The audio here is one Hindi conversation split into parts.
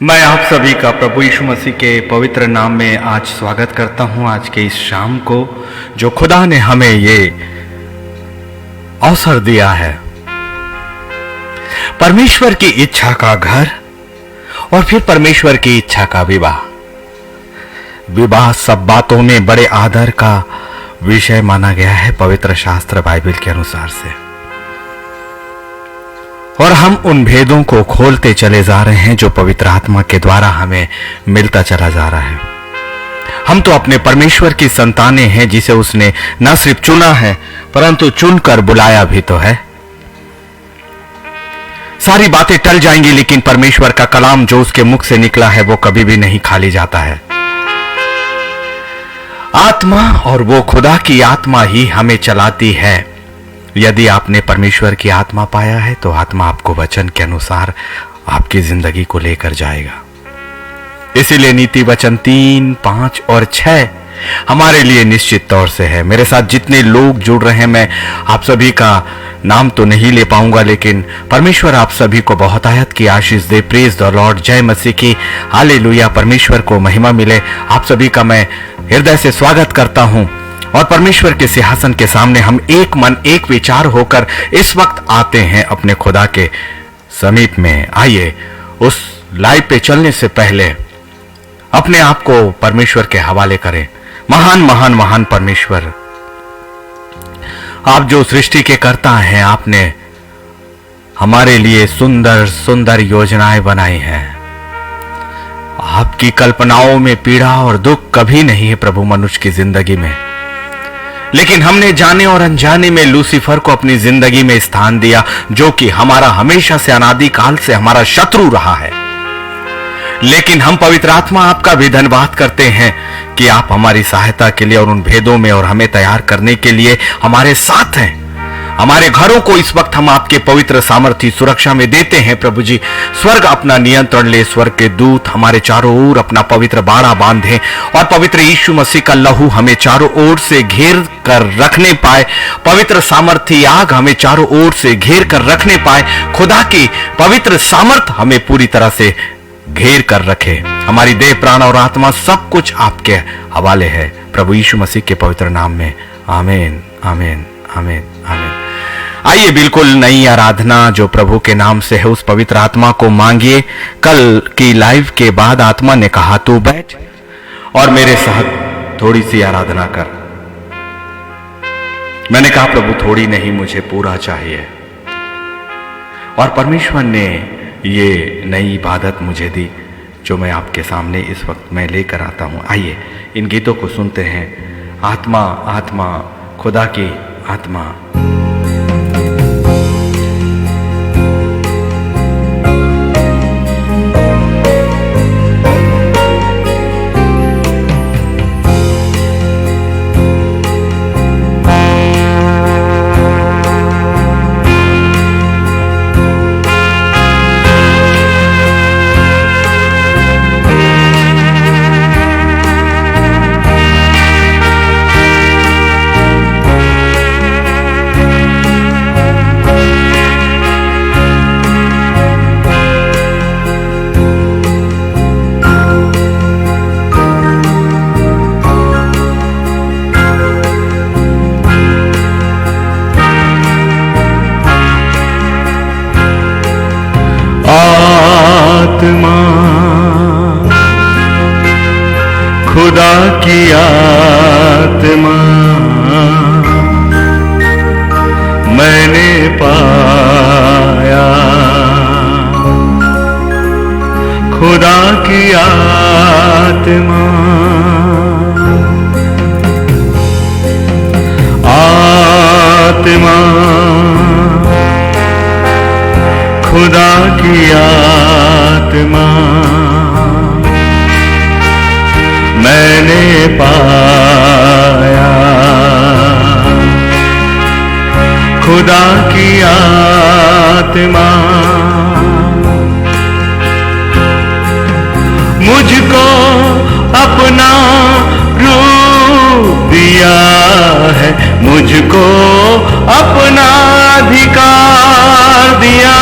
मैं आप सभी का प्रभु यीशु मसीह के पवित्र नाम में आज स्वागत करता हूं। आज के इस शाम को जो खुदा ने हमें ये अवसर दिया है, परमेश्वर की इच्छा का घर और फिर परमेश्वर की इच्छा का विवाह। विवाह सब बातों में बड़े आदर का विषय माना गया है पवित्र शास्त्र बाइबल के अनुसार से, और हम उन भेदों को खोलते चले जा रहे हैं जो पवित्र आत्मा के द्वारा हमें मिलता चला जा रहा है। हम तो अपने परमेश्वर की संतानें हैं जिसे उसने न सिर्फ चुना है परंतु चुनकर बुलाया भी तो है। सारी बातें टल जाएंगी लेकिन परमेश्वर का कलाम जो उसके मुख से निकला है वो कभी भी नहीं खाली जाता है। आत्मा और वो खुदा की आत्मा ही हमें चलाती है। यदि आपने परमेश्वर की आत्मा पाया है तो आत्मा आपको वचन के अनुसार आपकी जिंदगी को लेकर जाएगा। इसीलिए नीति वचन 3, 5 और 6 हमारे लिए निश्चित तौर से है। मेरे साथ जितने लोग जुड़ रहे हैं, मैं आप सभी का नाम तो नहीं ले पाऊंगा, लेकिन परमेश्वर आप सभी को बहुत आयत की आशीष दे। प्रेज द लॉर्ड, जय मसीह की, हालेलुया, परमेश्वर को महिमा मिले। आप सभी का मैं हृदय से स्वागत करता हूं और परमेश्वर के सिंहासन के सामने हम एक मन एक विचार होकर इस वक्त आते हैं अपने खुदा के समीप में। आइए उस लाइव पे चलने से पहले अपने आप को परमेश्वर के हवाले करें। महान महान महान परमेश्वर, आप जो सृष्टि के कर्ता हैं, आपने हमारे लिए सुंदर सुंदर योजनाएं बनाई हैं। आपकी कल्पनाओं में पीड़ा और दुख कभी नहीं है प्रभु मनुष्य की जिंदगी में, लेकिन हमने जाने और अनजाने में लूसीफर को अपनी जिंदगी में स्थान दिया, जो कि हमारा हमेशा से अनादि काल से हमारा शत्रु रहा है। लेकिन हम पवित्र आत्मा आपका भी धन्यवाद करते हैं कि आप हमारी सहायता के लिए और उन भेदों में और हमें तैयार करने के लिए हमारे साथ हैं। हमारे घरों को इस वक्त हम आपके पवित्र सामर्थी सुरक्षा में देते हैं। प्रभु जी, स्वर्ग अपना नियंत्रण ले, स्वर्ग के दूत हमारे चारों ओर अपना पवित्र बाड़ा बांधे और पवित्र यीशु मसीह का लहू हमें चारों ओर से घेर कर रखने पाए। पवित्र सामर्थी आग हमें चारों ओर से घेर कर रखने पाए। खुदा की पवित्र सामर्थ हमें पूरी तरह से घेर कर रखे। हमारी देह, प्राण और आत्मा सब कुछ आपके हवाले है। प्रभु यीशु मसीह के पवित्र नाम में आमीन, आमीन, आमीन, आमीन। आइए बिल्कुल नई आराधना जो प्रभु के नाम से है, उस पवित्र आत्मा को मांगिए। कल की लाइव के बाद आत्मा ने कहा तू बैठ और मेरे साथ थोड़ी सी आराधना कर। मैंने कहा प्रभु थोड़ी नहीं, मुझे पूरा चाहिए। और परमेश्वर ने ये नई इबादत मुझे दी जो मैं आपके सामने इस वक्त मैं लेकर आता हूं। आइए इन गीतों को सुनते हैं। आत्मा, आत्मा, खुदा की आत्मा। आत्मा, खुदा की आत्मा मैंने पाया। खुदा की आत्मा, आत्मा, खुदा की आत्मा मैंने पाया। खुदा की आत्मा मुझको अपना रूप दिया है, मुझको अपना अधिकार दिया,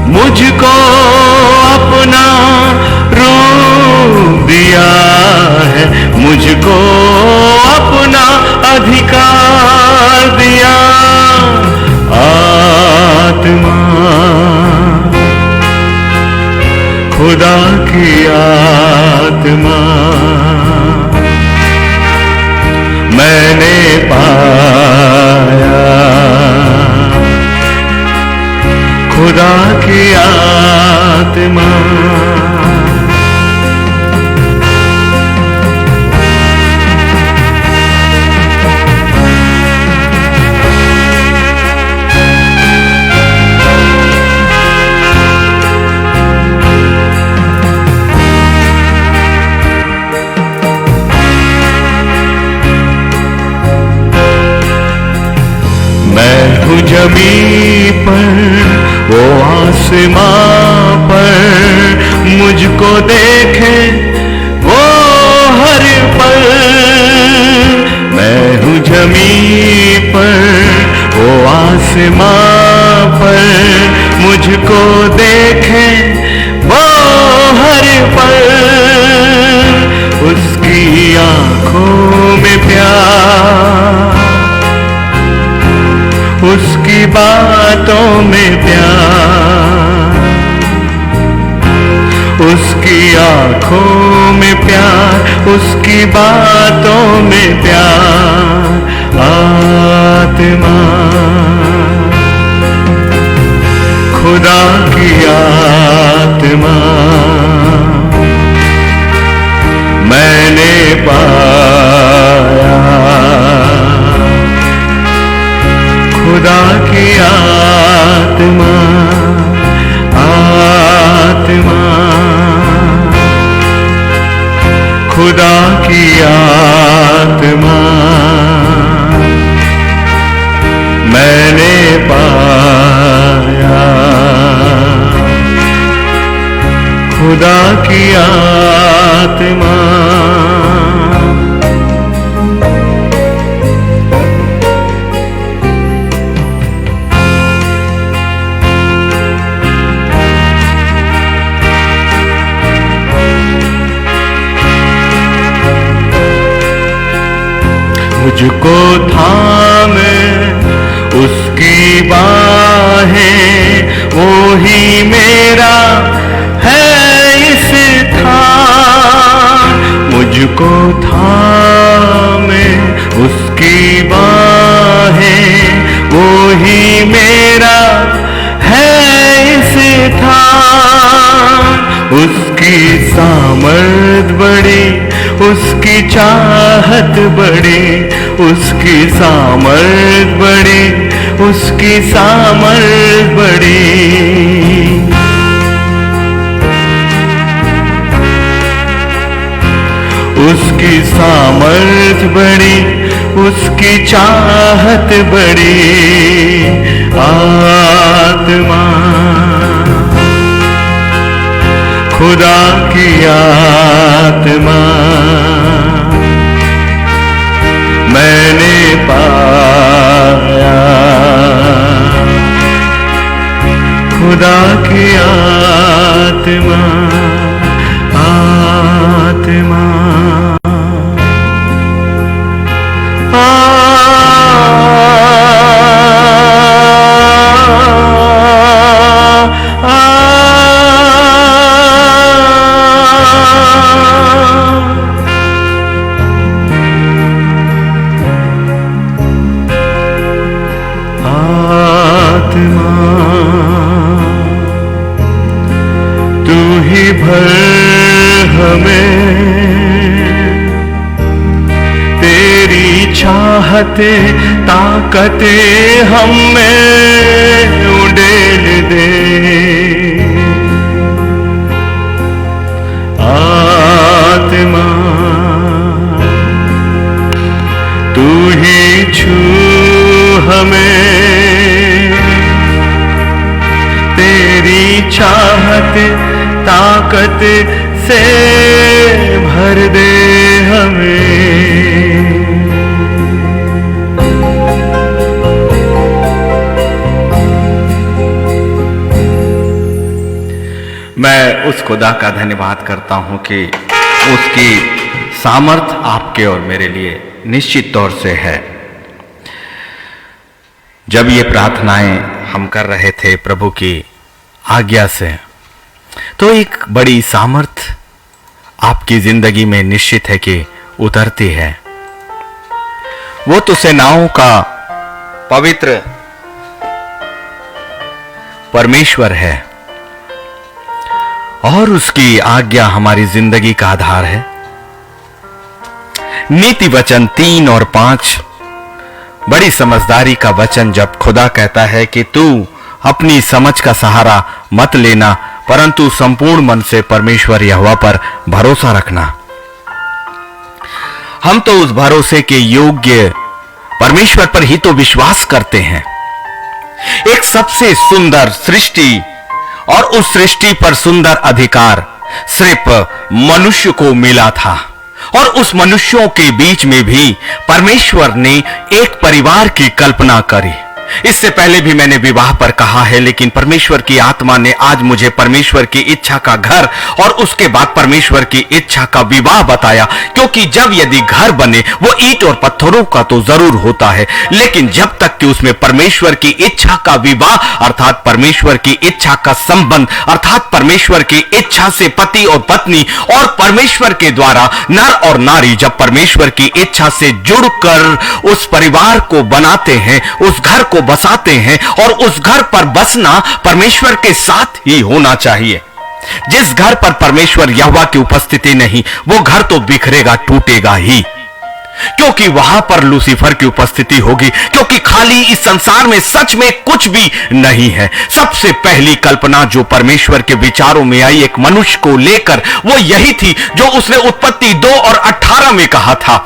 मुझको अपना दिया है मुझको अपना अधिकार दिया आत्मा खुदा की आत्मा मैंने पाया खुदा की आत्मा जमीन पर वो आसमां पर मुझको देखे वो हर पल मैं हूँ जमीन पर वो आसमां पर मुझको देखे वो हर पल उसकी आंखों में प्यार उसकी बातों में प्यार उसकी आंखों में प्यार उसकी बातों में प्यार आत्मा खुदा की आत्मा मैंने पाया खुदा की आत्मा आत्मा खुदा की आत्मा मैंने पाया खुदा की आत्मा मुझको थामे उसकी बाहें वो ही मेरा है इस स्थान मुझको थामे उसकी बाहें वो ही मेरा है इस स्थान उसकी सामर्थ बड़ी उसकी चाहत बड़ी उसकी सामर्थ बड़ी उसकी सामर्थ बड़ी उसकी सामर्थ बड़ी उसकी चाहत बड़ी आत्मा खुदा की आत्मा मैंने पाया खुदा की आत्मा आत्मा तू ही भर हमें तेरी चाहते ताकते हमें उड़ेल दे आत्मा तू ही छू हमें तेरी चाहत ताकत से भर दे हमें मैं उस खुदा का धन्यवाद करता हूं कि उसकी सामर्थ आपके और मेरे लिए निश्चित तौर से है। जब ये प्रार्थनाएं हम कर रहे थे प्रभु की आज्ञा से, तो एक बड़ी सामर्थ आपकी जिंदगी में निश्चित है कि उतरती है। वो तो सेनाओं का पवित्र परमेश्वर है और उसकी आज्ञा हमारी जिंदगी का आधार है। नीति वचन 3 और 5 बड़ी समझदारी का वचन, जब खुदा कहता है कि तू अपनी समझ का सहारा मत लेना, परंतु संपूर्ण मन से परमेश्वर यहोवा पर भरोसा रखना। हम तो उस भरोसे के योग्य परमेश्वर पर ही तो विश्वास करते हैं। एक सबसे सुंदर सृष्टि और उस सृष्टि पर सुंदर अधिकार सिर्फ मनुष्य को मिला था, और उस मनुष्यों के बीच में भी परमेश्वर ने एक परिवार की कल्पना करी। इससे पहले भी मैंने विवाह पर कहा है, लेकिन परमेश्वर की आत्मा ने आज मुझे परमेश्वर की इच्छा का घर और उसके बाद परमेश्वर की इच्छा का विवाह बताया। क्योंकि जब यदि घर बने वो ईंट और पत्थरों का तो जरूर होता है, लेकिन जब तक कि उसमें परमेश्वर की इच्छा का विवाह अर्थात परमेश्वर की इच्छा का संबंध अर्थात परमेश्वर की इच्छा से पति और पत्नी और परमेश्वर के द्वारा नर और नारी जब परमेश्वर की इच्छा से जुड़कर उस परिवार को बनाते हैं, उस घर को बसाते हैं, और उस घर पर बसना परमेश्वर के साथ ही होना चाहिए। जिस घर पर परमेश्वर यहोवा की उपस्थिति नहीं, वो घर तो बिखरेगा, टूटेगा ही, क्योंकि वहां पर लूसीफर की उपस्थिति होगी। क्योंकि खाली इस संसार में सच में कुछ भी नहीं है। सबसे पहली कल्पना जो परमेश्वर के विचारों में आई एक मनुष्य को लेकर, वो यही थी जो उसने उत्पत्ति 2 और 18 में कहा था।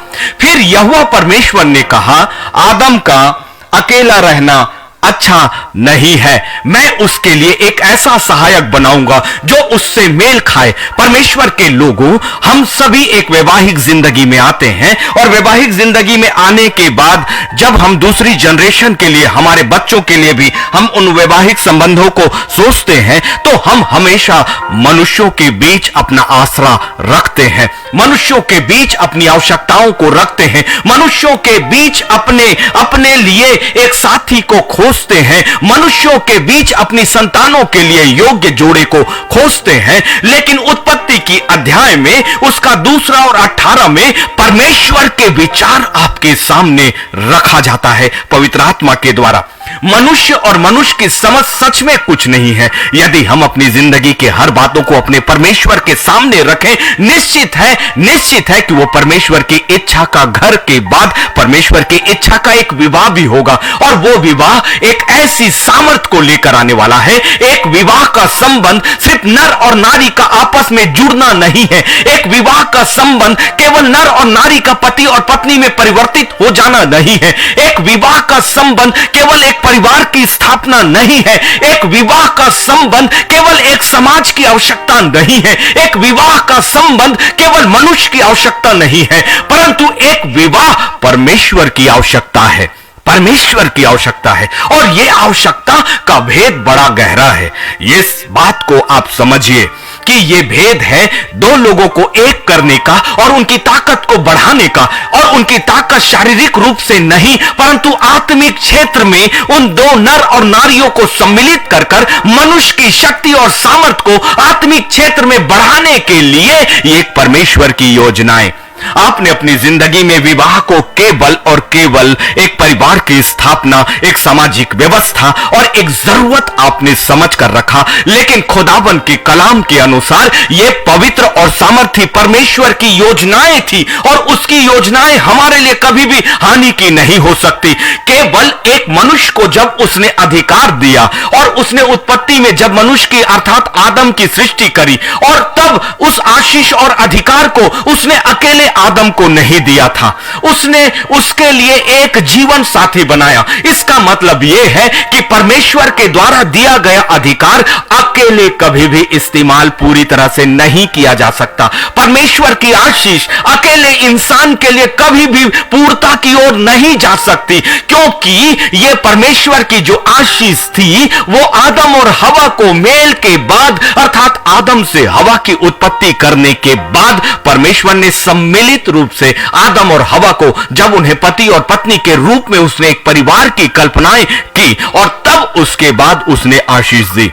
फिर यहोवा परमेश्वर ने कहा, आदम का अकेला रहना अच्छा नहीं है, मैं उसके लिए एक ऐसा सहायक बनाऊंगा जो उससे मेल खाए। परमेश्वर के लोगों, हम सभी एक वैवाहिक जिंदगी में आते हैं, और वैवाहिक जिंदगी में आने के बाद जब हम दूसरी जनरेशन के लिए, हमारे बच्चों के लिए भी हम उन वैवाहिक संबंधों को सोचते हैं, तो हम हमेशा मनुष्यों के बीच अपना आसरा रखते हैं, मनुष्यों के बीच अपनी आवश्यकताओं को रखते हैं, मनुष्यों के बीच अपने लिए एक साथी को खोजते हैं, मनुष्यों के बीच अपनी संतानों के लिए योग्य जोड़े को खोजते हैं। लेकिन उत्पत्ति की अध्याय में उसका 2 और 18 में परमेश्वर के विचार आपके सामने रखा जाता है पवित्र आत्मा के द्वारा। मनुष्य और मनुष्य की समझ सच में कुछ नहीं है। यदि हम अपनी जिंदगी के हर बातों को अपने परमेश्वर के सामने रखें, निश्चित है कि वो परमेश्वर की इच्छा का घर के बाद परमेश्वर की इच्छा का एक विवाह भी होगा, और वो विवाह एक ऐसी सामर्थ को लेकर आने वाला है। एक विवाह का संबंध सिर्फ नर और नारी का आपस में जुड़ना नहीं है। एक विवाह का संबंध केवल नर और नारी का पति और पत्नी में परिवर्तित हो जाना नहीं है। एक विवाह का संबंध केवल एक परिवार की स्थापना नहीं है। एक विवाह का संबंध केवल एक समाज की आवश्यकता नहीं है। एक विवाह का संबंध केवल मनुष्य की आवश्यकता नहीं है, परंतु एक विवाह परमेश्वर की आवश्यकता है, परमेश्वर की आवश्यकता है। और यह आवश्यकता का भेद बड़ा गहरा है। इस बात को आप समझिए कि यह भेद है 2 लोगों को एक करने का और उनकी ताकत को बढ़ाने का। और उनकी ताकत शारीरिक रूप से नहीं, परंतु आत्मिक क्षेत्र में उन 2 नर और नारियों को सम्मिलित कर मनुष्य की शक्ति और सामर्थ को आत्मिक क्षेत्र में बढ़ाने के लिए ये एक परमेश्वर की योजनाएं। आपने अपनी जिंदगी में विवाह को केवल और केवल एक परिवार की स्थापना, एक सामाजिक व्यवस्था और एक जरूरत आपने समझ कर रखा, लेकिन खुदावन के कलाम के अनुसार यह पवित्र और सामर्थी परमेश्वर की योजनाएं थी, और उसकी योजनाएं हमारे लिए कभी भी हानि की नहीं हो सकती। केवल एक मनुष्य को जब उसने अधिकार दिया और उसने उत्पत्ति में जब मनुष्य की अर्थात आदम की सृष्टि करी, और तब उस आशीष और अधिकार को उसने अकेले आदम को नहीं दिया था, उसने उसके लिए एक जीवन साथी बनाया। इसका मतलब यह है कि परमेश्वर के द्वारा दिया गया अधिकार अकेले कभी भी इस्तेमाल पूरी तरह से नहीं किया जा सकता। परमेश्वर की आशीष अकेले इंसान के लिए कभी भी पूर्णता की ओर नहीं जा सकती, क्योंकि यह परमेश्वर की जो आशीष थी वो आदम और हवा को मेल के बाद, अर्थात आदम से हवा की उत्पत्ति करने के बाद परमेश्वर ने सम्मिलित रूप से आदम और हवा को, जब उन्हें पति और पत्नी के रूप में उसने एक परिवार की कल्पनाएं की और तब उसके बाद उसने आशीष दी।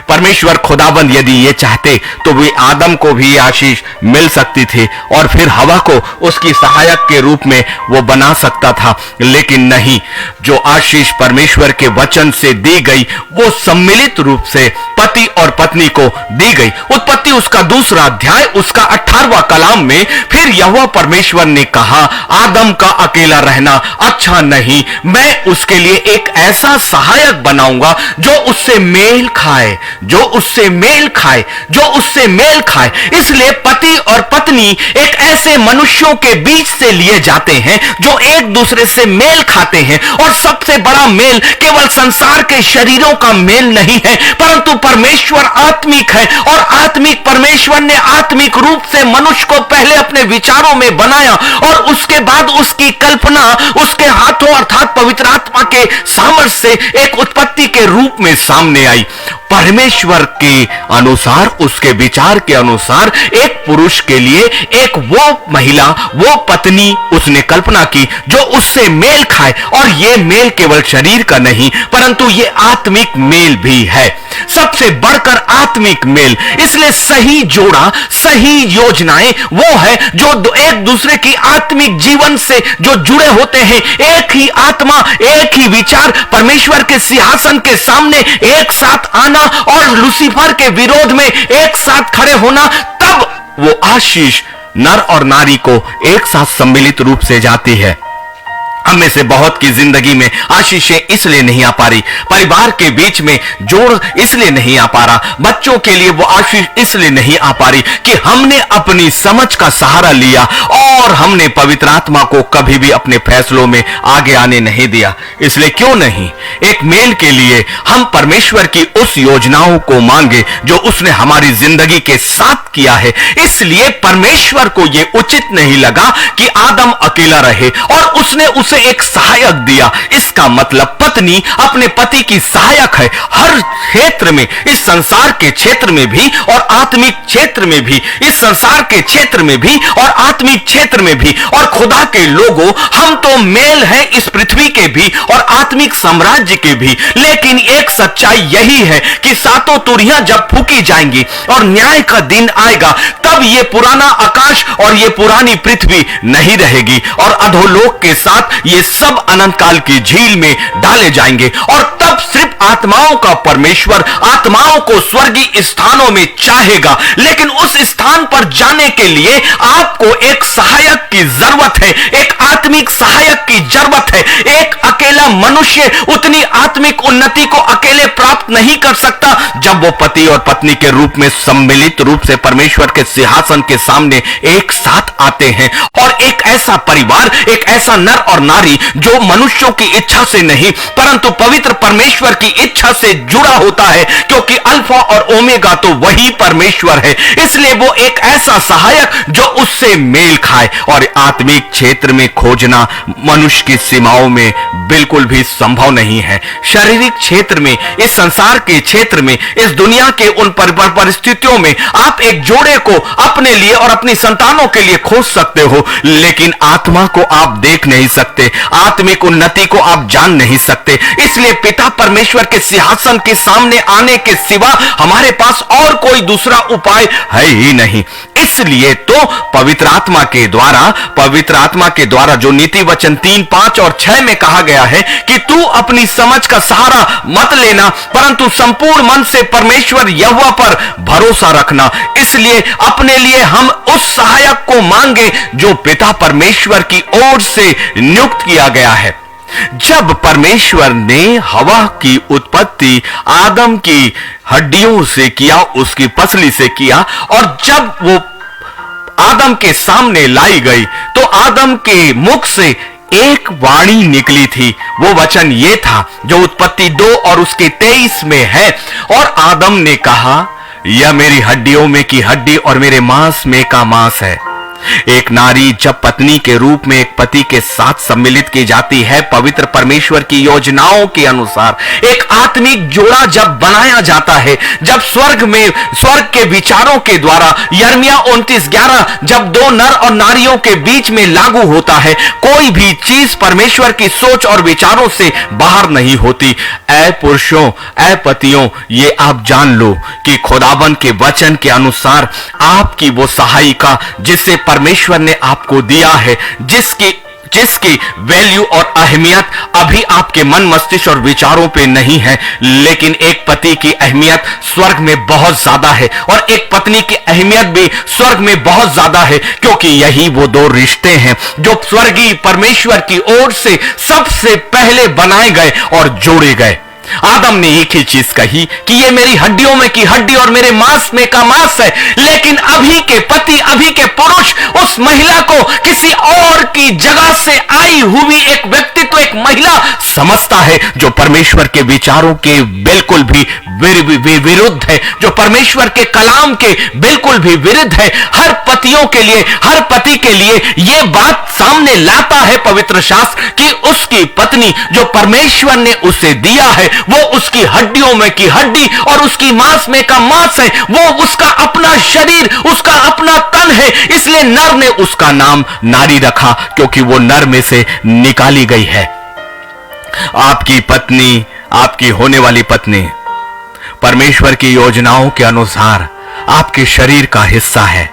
परमेश्वर खुदाबंद यदि ये चाहते तो वे आदम को भी आशीष मिल सकती थी और फिर हवा को उसकी सहायक के रूप में वो बना सकता था, लेकिन नहीं। जो आशीष परमेश्वर के वचन से दी गई वो सम्मिलित रूप से पति और पत्नी को दी गई। उत्पत्ति उसका 2 अध्याय उसका 18वां कलाम में फिर यहोवा परमेश्वर ने कहा, आदम का अकेला रहना अच्छा नहीं, मैं उसके लिए एक ऐसा सहायक बनाऊंगा जो उससे मेल खाए, जो उससे मेल खाए, जो उससे मेल खाए। इसलिए पति और पत्नी एक ऐसे मनुष्यों के बीच से लिए जाते हैं जो एक दूसरे से मेल खाते हैं। और सबसे बड़ा मेल केवल संसार के शरीरों का मेल नहीं है, परंतु परमेश्वर आत्मिक है और आत्मिक परमेश्वर ने आत्मिक रूप से मनुष्य को पहले अपने विचारों में बनाया और उसके बाद उसकी कल्पना उसके हाथों अर्थात पवित्र आत्मा के सामर्थ्य से एक उत्पत्ति के रूप में सामने आई। परमेश्वर के अनुसार, उसके विचार के अनुसार एक पुरुष के लिए एक वो महिला, वो पत्नी उसने कल्पना की जो उससे मेल खाए। और ये मेल केवल शरीर का नहीं परंतु ये आत्मिक मेल भी है, सबसे बढ़कर आत्मिक मेल। इसलिए सही जोड़ा, सही योजनाएं वो है जो एक दूसरे की आत्मिक जीवन से जो जुड़े होते हैं। एक ही आत्मा, एक ही विचार परमेश्वर के सिंहासन के सामने एक साथ आना और लूसीफर के विरोध में एक साथ खड़े होना, तब वो आशीष नर और नारी को एक साथ सम्मिलित रूप से जाती है। हम में से बहुत की जिंदगी में आशीषें इसलिए नहीं आ पा रही, परिवार के बीच में जोड़ इसलिए नहीं आ पा रहा, बच्चों के लिए वो आशीष इसलिए नहीं आ पा रही कि हमने अपनी समझ का सहारा लिया और हमने पवित्र आत्मा को कभी भी अपने फैसलों में आगे आने नहीं दिया। इसलिए क्यों नहीं एक मेल के लिए हम परमेश्वर की उस योजनाओं को मांगे जो उसने हमारी जिंदगी के साथ किया है। इसलिए परमेश्वर को यह उचित नहीं लगा कि आदम अकेला रहे और उसने उसे एक सहायक दिया। इसका मतलब पत्नी अपने पति की सहायक है हर क्षेत्र में, इस संसार के क्षेत्र में भी और आत्मिक क्षेत्र में भी, इस संसार के क्षेत्र में भी और आत्मिक क्षेत्र में भी। और खुदा के लोगों, हम तो मेल हैं इस पृथ्वी के भी और आत्मिक साम्राज्य के भी, लेकिन एक सच्चाई यही है कि सातों तुरियां जब फूकी जाएंगी और न्याय का दिन आएगा, तब ये पुराना आकाश और ये पुरानी पृथ्वी नहीं रहेगी और अधोलोक के साथ ये सब अनंत काल की झील में डाले जाएंगे। और तब सिर्फ आत्माओं का परमेश्वर आत्माओं को स्वर्गीय स्थानों में चाहेगा, लेकिन उस स्थान पर जाने के लिए आपको एक सहायक की जरूरत है, एक आत्मिक सहायक की जरूरत है। एक अकेला मनुष्य उतनी आत्मिक उन्नति को अकेले प्राप्त नहीं कर सकता जब वो पति और पत्नी के रूप में सम्मिलित रूप से परमेश्वर के सिंहासन के सामने एक साथ आते हैं। और एक ऐसा परिवार, एक ऐसा नर और नारी जो मनुष्यों की इच्छा से नहीं परंतु पवित्र परमेश्वर की इच्छा से जुड़ा होता है, क्योंकि अल्फा और ओमेगा तो वही परमेश्वर है। इसलिए वो एक ऐसा सहायक जो उससे मेल खाए। और आत्मिक क्षेत्र में खोजना मनुष्य की सीमाओं में बिल्कुल भी संभव नहीं है। शारीरिक क्षेत्र में, इस संसार के क्षेत्र में, इस दुनिया के उन परिस्थितियों में आप एक जोड़े को अपने लिए और अपनी संतानों के लिए खोज सकते हो, लेकिन आत्मा को आप देख नहीं सकते, आत्मिक उन्नति को आप जान नहीं सकते। इसलिए पिता परमेश्वर के सिंहासन के सामने आने के सिवा हमारे पास और कोई दूसरा उपाय है ही नहीं। इसलिए तो पवित्र आत्मा के द्वारा जो नीति वचन 3, 5 और 6 में कहा गया है कि तू अपनी समझ का सहारा मत लेना परंतु संपूर्ण मन से परमेश्वर यहोवा पर भरोसा रखना। इसलिए अपने लिए हम उस सहायक को मांगे जो पिता परमेश्वर की ओर से नियुक्त किया गया है। जब परमेश्वर ने हवा की उत्पत्ति आदम की हड्डियों से किया, उसकी पसली से किया, और जब वो आदम के सामने लाई गई तो आदम के मुख से एक वाणी निकली थी। वो वचन ये था जो उत्पत्ति 2 और उसके 23 में है। और आदम ने कहा, यह मेरी हड्डियों में की हड्डी और मेरे मांस में का मांस है। एक नारी जब पत्नी के रूप में एक पति के साथ सम्मिलित की जाती है, पवित्र परमेश्वर की योजनाओं के अनुसार एक आत्मिक जोड़ा जब बनाया जाता है, जब स्वर्ग के विचारों के द्वारा यिर्मयाह 29:11 जब 2 नर और नारियों के बीच में लागू होता है, कोई भी चीज परमेश्वर की सोच और विचारों से बाहर नहीं होती। ऐ पुरुषों, ऐ पतियों, ये आप जान लो कि खुदाबंद के वचन के अनुसार आपकी वो सहायिका जिससे परमेश्वर ने आपको दिया है, जिसकी वैल्यू और अहमियत अभी आपके मन मस्तिष्क और विचारों पे नहीं है, लेकिन एक पति की अहमियत स्वर्ग में बहुत ज्यादा है और एक पत्नी की अहमियत भी स्वर्ग में बहुत ज्यादा है, क्योंकि यही वो 2 रिश्ते हैं जो स्वर्गीय परमेश्वर की ओर से सबसे पहले बनाए गए और जोड़े गए। आदम ने एक ही चीज कही कि ये मेरी हड्डियों में की हड्डी और मेरे मांस में का मांस है, लेकिन अभी के पति, अभी के पुरुष उस महिला को किसी और की जगह से आई हुई एक व्यक्तित्व, एक महिला समझता है जो परमेश्वर के विचारों के बिल्कुल भी विरुद्ध है, जो परमेश्वर के कलाम के बिल्कुल भी विरुद्ध है। हर पतियों के लिए, हर पति के लिए यह बात सामने लाता है पवित्र शास्त्र कि उसकी पत्नी जो परमेश्वर ने उसे दिया है वो उसकी हड्डियों में की हड्डी और उसकी मांस में का मांस है, वो उसका अपना शरीर, उसका अपना तन है। इसलिए नर ने उसका नाम नारी रखा, क्योंकि वो नर में से निकाली गई है। आपकी पत्नी, आपकी होने वाली पत्नी परमेश्वर की योजनाओं के अनुसार आपके शरीर का हिस्सा है,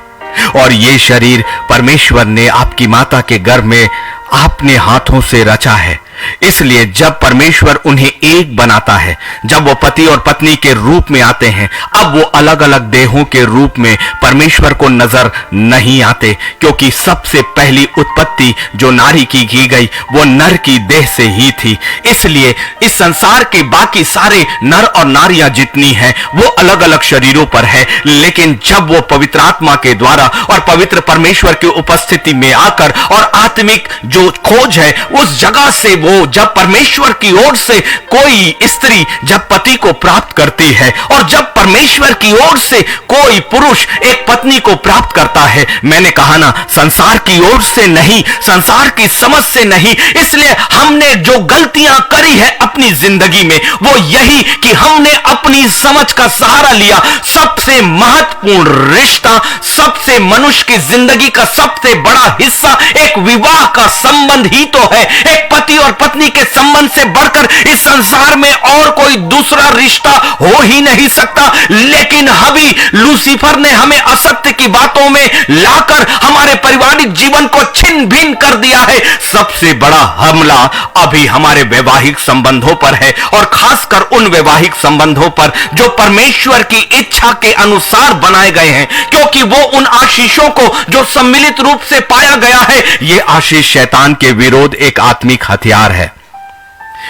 और ये शरीर परमेश्वर ने आपकी माता के गर्भ में अपने हाथों से रचा है। इसलिए जब परमेश्वर उन्हें एक बनाता है, जब वो पति और पत्नी के रूप में आते हैं, अब वो अलग अलग देहों के रूप में परमेश्वर को नजर नहीं आते, क्योंकि सबसे पहली उत्पत्ति जो नारी की गई वो नर की देह से ही थी। इसलिए इस संसार के बाकी सारे नर और नारियां जितनी हैं वो अलग अलग शरीरों पर है, लेकिन जब वो पवित्र आत्मा के द्वारा और पवित्र परमेश्वर की उपस्थिति में आकर और आत्मिक जो खोज है उस जगह से वो जब परमेश्वर की ओर से कोई स्त्री जब पति को प्राप्त करती है और जब परमेश्वर की ओर से कोई पुरुष एक पत्नी को प्राप्त करता है, मैंने कहा ना, संसार की ओर से नहीं, संसार की समझ से नहीं। इसलिए हमने जो गलतियां करी है अपनी जिंदगी में वो यही कि हमने अपनी समझ का सहारा लिया। सबसे महत्वपूर्ण रिश्ता, सबसे मनुष्य की जिंदगी का सबसे बड़ा हिस्सा एक विवाह का संबंध ही तो है। एक पति और पत्नी के संबंध से बढ़कर इस संसार में और कोई दूसरा रिश्ता हो ही नहीं सकता। लेकिन अभी लूसीफर ने हमें असत्य की बातों में लाकर हमारे पारिवारिक जीवन को छिन्न भिन्न कर दिया है। सबसे बड़ा हमला अभी हमारे वैवाहिक संबंधों पर है, और खासकर उन वैवाहिक संबंधों पर जो परमेश्वर की इच्छा के अनुसार बनाए गए हैं, क्योंकि वो उन आशीषों को जो सम्मिलित रूप से पाया गया है, ये आशीष शैतान के विरोध एक आत्मिक हथियार है।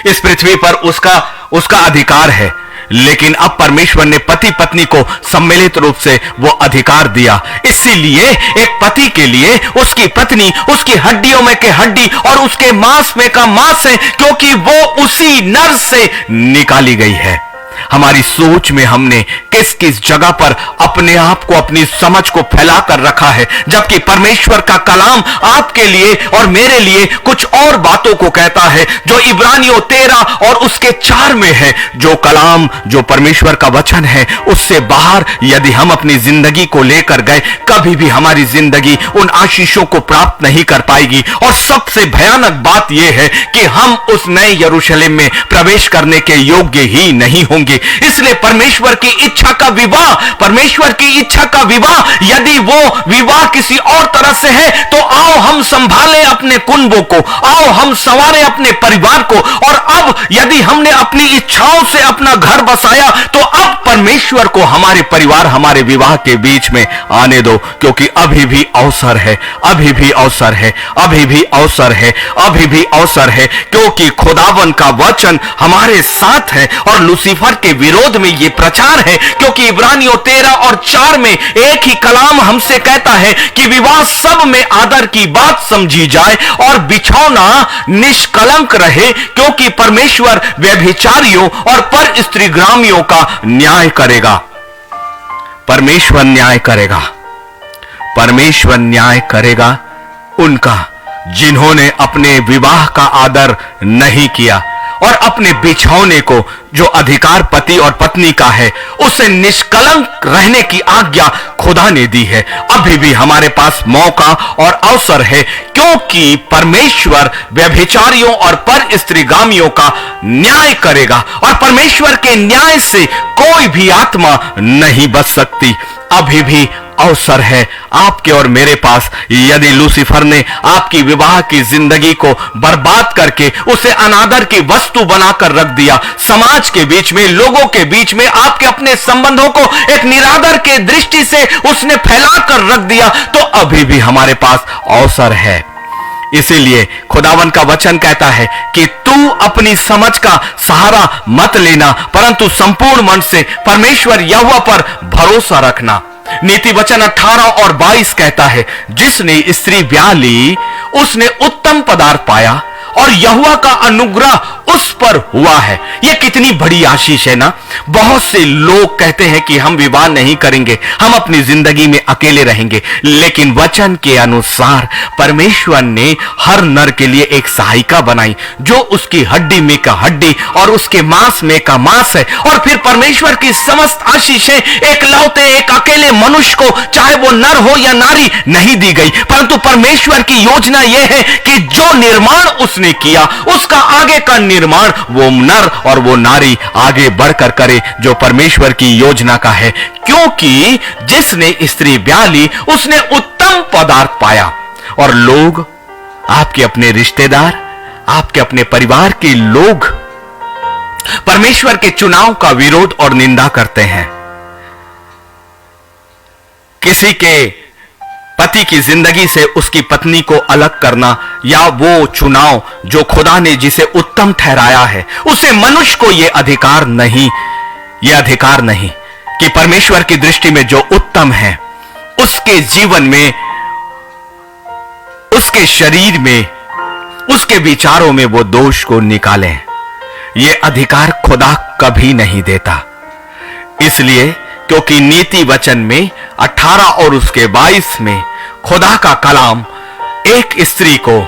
इस पृथ्वी पर उसका अधिकार है, लेकिन अब परमेश्वर ने पति पत्नी को सम्मिलित रूप से वो अधिकार दिया। इसीलिए एक पति के लिए उसकी पत्नी उसकी हड्डियों में के हड्डी और उसके मांस में का मांस है, क्योंकि वो उसी नर से निकाली गई है। हमारी सोच में हमने किस किस जगह पर अपने आप को, अपनी समझ को फैला कर रखा है, जबकि परमेश्वर का कलाम आपके लिए और मेरे लिए कुछ और बातों को कहता है, जो इब्रानियों 13 और उसके 4 में है। जो कलाम, जो परमेश्वर का वचन है, उससे बाहर यदि हम अपनी जिंदगी को लेकर गए, कभी भी हमारी जिंदगी उन आशीषों को प्राप्त नहीं कर पाएगी। और सबसे भयानक बात यह है कि हम उस नए यरूशलेम में प्रवेश करने के योग्य ही नहीं होंगे। इसलिए परमेश्वर की इच्छा का विवाह, परमेश्वर की इच्छा का विवाह यदि वो विवाह किसी और तरह से है, तो आओ हम संभालें अपने कुंबों को, आओ हम संवारें अपने परिवार को। और अब यदि हमने अपनी इच्छाओं से अपना घर बसाया, तो अब परमेश्वर को हमारे परिवार, हमारे विवाह के बीच में आने दो, क्योंकि अभी भी अवसर है, अभी भी अवसर है, अभी भी अवसर है, अभी भी अवसर है, क्योंकि खुदावन का वचन हमारे साथ है। और लूसीफर के विरोध में यह प्रचार है, क्योंकि इब्रानियों 13 और 4 में एक ही कलाम हमसे कहता है कि विवाह सब में आदर की बात समझी जाए और बिछौना निष्कलंक रहे, क्योंकि परमेश्वर व्यभिचारियों और पर स्त्रीग्रामियों का न्याय करेगा। परमेश्वर न्याय करेगा, परमेश्वर न्याय करेगा उनका जिन्होंने अपने विवाह का आदर नहीं किया और अपने बिछौने को, जो अधिकार पति और पत्नी का है, उसे निष्कलंक रहने की आज्ञा खुदा ने दी है। अभी भी हमारे पास मौका और अवसर है, क्योंकि परमेश्वर व्यभिचारियों और पर स्त्रीगामियों का न्याय करेगा और परमेश्वर के न्याय से कोई भी आत्मा नहीं बच सकती। अभी भी अवसर है आपके और मेरे पास। यदि लूसीफर ने आपकी विवाह की जिंदगी को बर्बाद करके उसे अनादर की वस्तु बनाकर रख दिया, समाज के बीच में, लोगों के बीच में आपके अपने संबंधों को एक निरादर के दृष्टि से उसने फैलाकर रख दिया, तो अभी भी हमारे पास अवसर है। इसीलिए खुदावन का वचन कहता है कि तू अपनी समझ का सहारा मत लेना, परंतु संपूर्ण मन से परमेश्वर यहोवा पर भरोसा रखना। नीति वचन 18 और 22 कहता है, जिसने स्त्री ब्याह ली उसने उत्तम पदार्थ पाया और यहोवा का अनुग्रह उस पर हुआ है। यह कितनी बड़ी आशीष है ना। बहुत से लोग कहते हैं कि हम विवाह नहीं करेंगे, हम अपनी जिंदगी में अकेले रहेंगे, लेकिन वचन के अनुसार परमेश्वर ने हर नर के लिए एक सहायिका बनाई, जो उसकी हड्डी में का हड्डी और उसके मांस में का मांस है। और फिर परमेश्वर की समस्त आशीषें एक लौते एक अकेले मनुष्य को, चाहे वो नर हो या नारी, नहीं दी गई, परंतु परमेश्वर की योजना यह है कि जो निर्माण उसने किया उसका आगे का निर्माण वो नर और वो नारी आगे बढ़कर करे, जो परमेश्वर की योजना का है। क्योंकि जिसने स्त्री ब्याह ली उसने उत्तम पदार्थ पाया। और लोग, आपके अपने रिश्तेदार, आपके अपने परिवार के लोग परमेश्वर के चुनाव का विरोध और निंदा करते हैं। किसी के पति की जिंदगी से उसकी पत्नी को अलग करना, या वो चुनाव जो खुदा ने जिसे उत्तम ठहराया है, उसे मनुष्य को यह अधिकार नहीं कि परमेश्वर की दृष्टि में जो उत्तम है उसके जीवन में, उसके शरीर में, उसके विचारों में वो दोष को निकालें। यह अधिकार खुदा कभी नहीं देता। इसलिए क्योंकि नीति वचन में 18 और उसके 22 में खुदा का कलाम एक स्त्री को,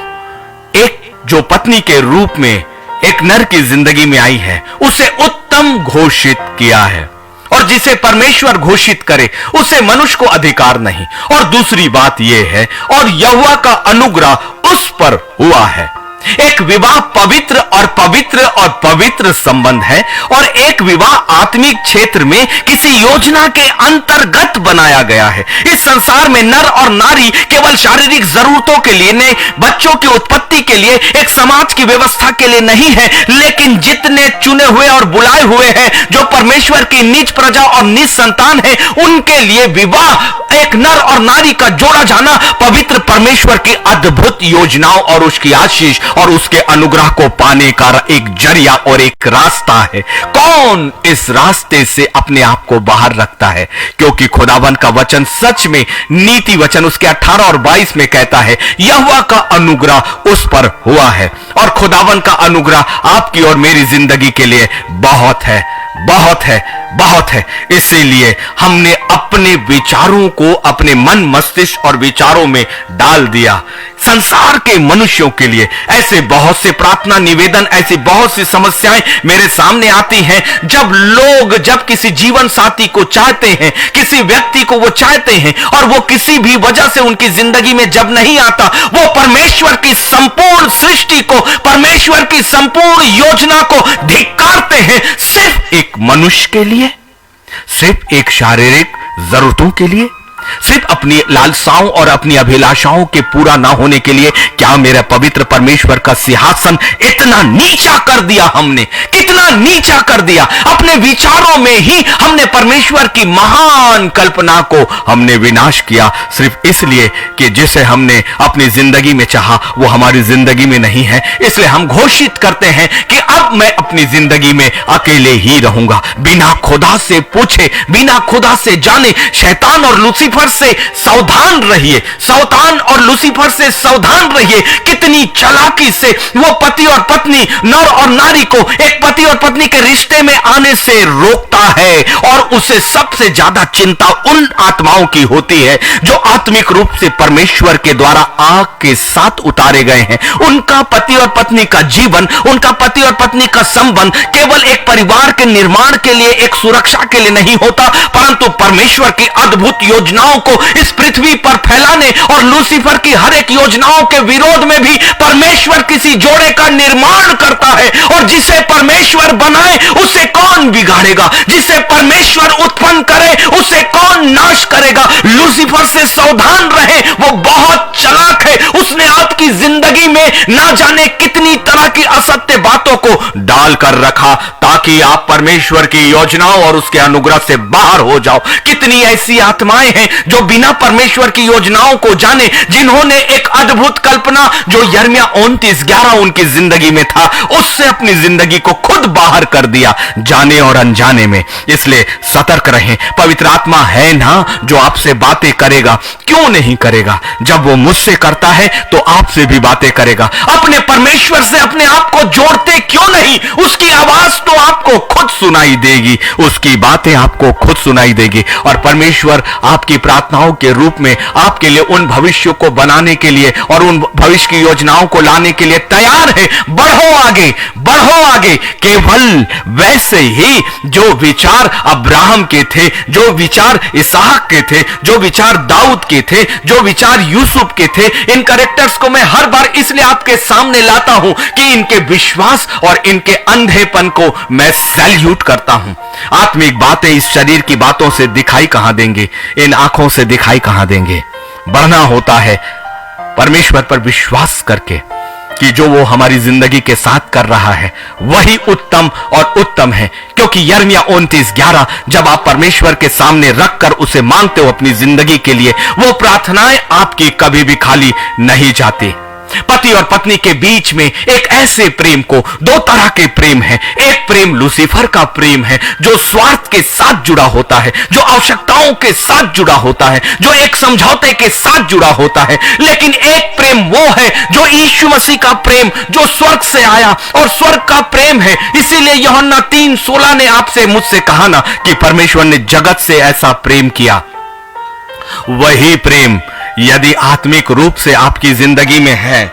एक जो पत्नी के रूप में एक नर की जिंदगी में आई है, उसे उत्तम घोषित किया है। और जिसे परमेश्वर घोषित करे उसे मनुष्य को अधिकार नहीं। और दूसरी बात यह है, और यहोवा का अनुग्रह उस पर हुआ है। एक विवाह पवित्र और पवित्र संबंध है, और एक विवाह आत्मिक क्षेत्र में किसी योजना के अंतर्गत बनाया गया है। इस संसार में नर और नारी केवल शारीरिक जरूरतों के लिए नहीं, बच्चों की उत्पत्ति के लिए, एक समाज की व्यवस्था के लिए नहीं है, लेकिन जितने चुने हुए और बुलाए हुए हैं, जो परमेश्वर की निज प्रजा और निज संतान है, उनके लिए विवाह, एक नर और नारी का जोड़ा जाना पवित्र परमेश्वर की अद्भुत योजनाओं और उसकी आशीष और उसके अनुग्रह को पाने का एक जरिया और एक रास्ता है। कौन इस रास्ते से अपने आप को बाहर रखता है? क्योंकि खुदावन का वचन सच में, नीति वचन उसके 18 और 22 में कहता है, यहोवा का अनुग्रह उस पर हुआ है। और खुदावन का अनुग्रह आपकी और मेरी जिंदगी के लिए बहुत है, बहुत है, बहुत है। इसीलिए हमने अपने विचारों को अपने मन, मस्तिष्क और विचारों में डाल दिया। संसार के मनुष्यों के लिए ऐसे बहुत से प्रार्थना निवेदन, ऐसी बहुत सी समस्याएं मेरे सामने आती हैं। जब किसी जीवन साथी को चाहते हैं, किसी व्यक्ति को वो चाहते हैं, और वो किसी भी वजह से उनकी जिंदगी में जब नहीं आता, वो परमेश्वर की संपूर्ण सृष्टि को, परमेश्वर की संपूर्ण योजना को धिक्कारते हैं, सिर्फ एक मनुष्य के लिए, सिर्फ एक शारीरिक जरूरतों के लिए, सिर्फ अपनी लालसाओं और अपनी अभिलाषाओं के पूरा ना होने के लिए। क्या मेरा पवित्र परमेश्वर का सिंहासन इतना नीचा कर दिया हमने? कितना इतना नीचा कर दिया। अपने विचारों में ही हमने परमेश्वर की महान कल्पना को हमने विनाश किया, सिर्फ इसलिए कि जिसे हमने अपनी जिंदगी में चाहा वो हमारी जिंदगी में नहीं है। इसलिए हम घोषित करते हैं कि अब मैं अपनी जिंदगी में अकेले ही रहूंगा, बिना खुदा से पूछे, बिना खुदा से जाने। शैतान और लूसीफर से सावधान रहिए, शैतान और लूसीफर से सावधान रहिए। कितनी चालाकी से वो पति और पत्नी, नर और नारी को एक पति और पत्नी के रिश्ते में आने से रोकता है, और उसे सबसे ज्यादा चिंता उन आत्माओं की होती है जो आत्मिक रूप से परमेश्वर के द्वारा आग के साथ उतारे गए हैं। उनका पति और पत्नी का जीवन, उनका पति और पत्नी का संबंध केवल एक परिवार के निर्माण के लिए, एक सुरक्षा के लिए नहीं होता, परंतु परमेश्वर की अद्भुत योजनाओं को इस पृथ्वी पर फैलाने और लूसीफर की हर एक योजनाओं के विरोध में भी परमेश्वर किसी जोड़े का निर्माण करता है। और जिसे परमेश्वर बनाए उसे कौन बिगाड़ेगा, जिसे परमेश्वर उत्पन्न करे उसे कौन नाश करेगा। लूसीफर से सावधान रहे, वो बहुत चालाक है। उसने आपकी जिंदगी में ना जाने कितनी तरह की असत्य बातों को डालकर रखा ताकि आप परमेश्वर की योजनाओं और उसके अनुग्रह से बाहर हो जाओ। कितनी ऐसी आत्माएं हैं जो बिना परमेश्वर की योजनाओं को जाने, जिन्होंने एक अद्भुत कल्पना जो यिर्मयाह 29:11 उनकी जिंदगी में था, उससे अपनी जिंदगी को खुद बाहर कर दिया, जाने और अनजाने में। इसलिए सतर्क रहें। पवित्र आत्मा है ना जो आपसे बातें करेगा, क्यों नहीं करेगा? जब वो मुझसे करता है तो आपसे भी बातें करेगा। अपने परमेश्वर से अपने आप को जोड़ते क्यों नहीं? उसकी आवाज तो आपको खुद सुनाई देगी, उसकी बातें आपको खुद सुनाई देगी, और परमेश्वर आपकी प्रार्थनाओं के रूप में आपके लिए उन भविष्य को बनाने के लिए और उन भविष्य की योजनाओं को लाने के लिए तैयार है। बढ़ो आगे, बढ़ो आगे। केवल वैसे ही जो विचार अब्राहम के थे, जो विचार इसहाक के थे, जो विचार दाऊद के थे, जो विचार यूसुफ के थे, इन कैरेक्टर्स को मैं हर बार इसलिए आपके सामने लाता हूं कि इनके विश्वास और इनके अंधेपन को मैं सैल्यूट करता हूं। आत्मिक बातें इस शरीर की बातों से दिखाई कहां देंगे, इन आंखों से दिखाई कहां देंगे। बढ़ना होता है परमेश्वर पर विश्वास करके कि जो वो हमारी जिंदगी के साथ कर रहा है वही उत्तम और उत्तम है। क्योंकि यिर्मयाह 29:11 जब आप परमेश्वर के सामने रखकर उसे मांगते हो अपनी जिंदगी के लिए, वो प्रार्थनाएं आपकी कभी भी खाली नहीं जाती। पति और पत्नी के बीच में एक ऐसे प्रेम को, दो तरह के प्रेम है। एक प्रेम लूसीफर का प्रेम है जो स्वार्थ के साथ जुड़ा होता है, जो आवश्यकताओं के साथ जुड़ा होता है, जो एक समझौते के साथ जुड़ा होता है। लेकिन एक प्रेम वो है जो यीशु मसीह का प्रेम, जो स्वर्ग से आया और स्वर्ग का प्रेम है। इसीलिए यूहन्ना 3:16 ने आपसे मुझसे कहा ना कि परमेश्वर ने जगत से ऐसा प्रेम किया। वही प्रेम यदि आत्मिक रूप से आपकी जिंदगी में है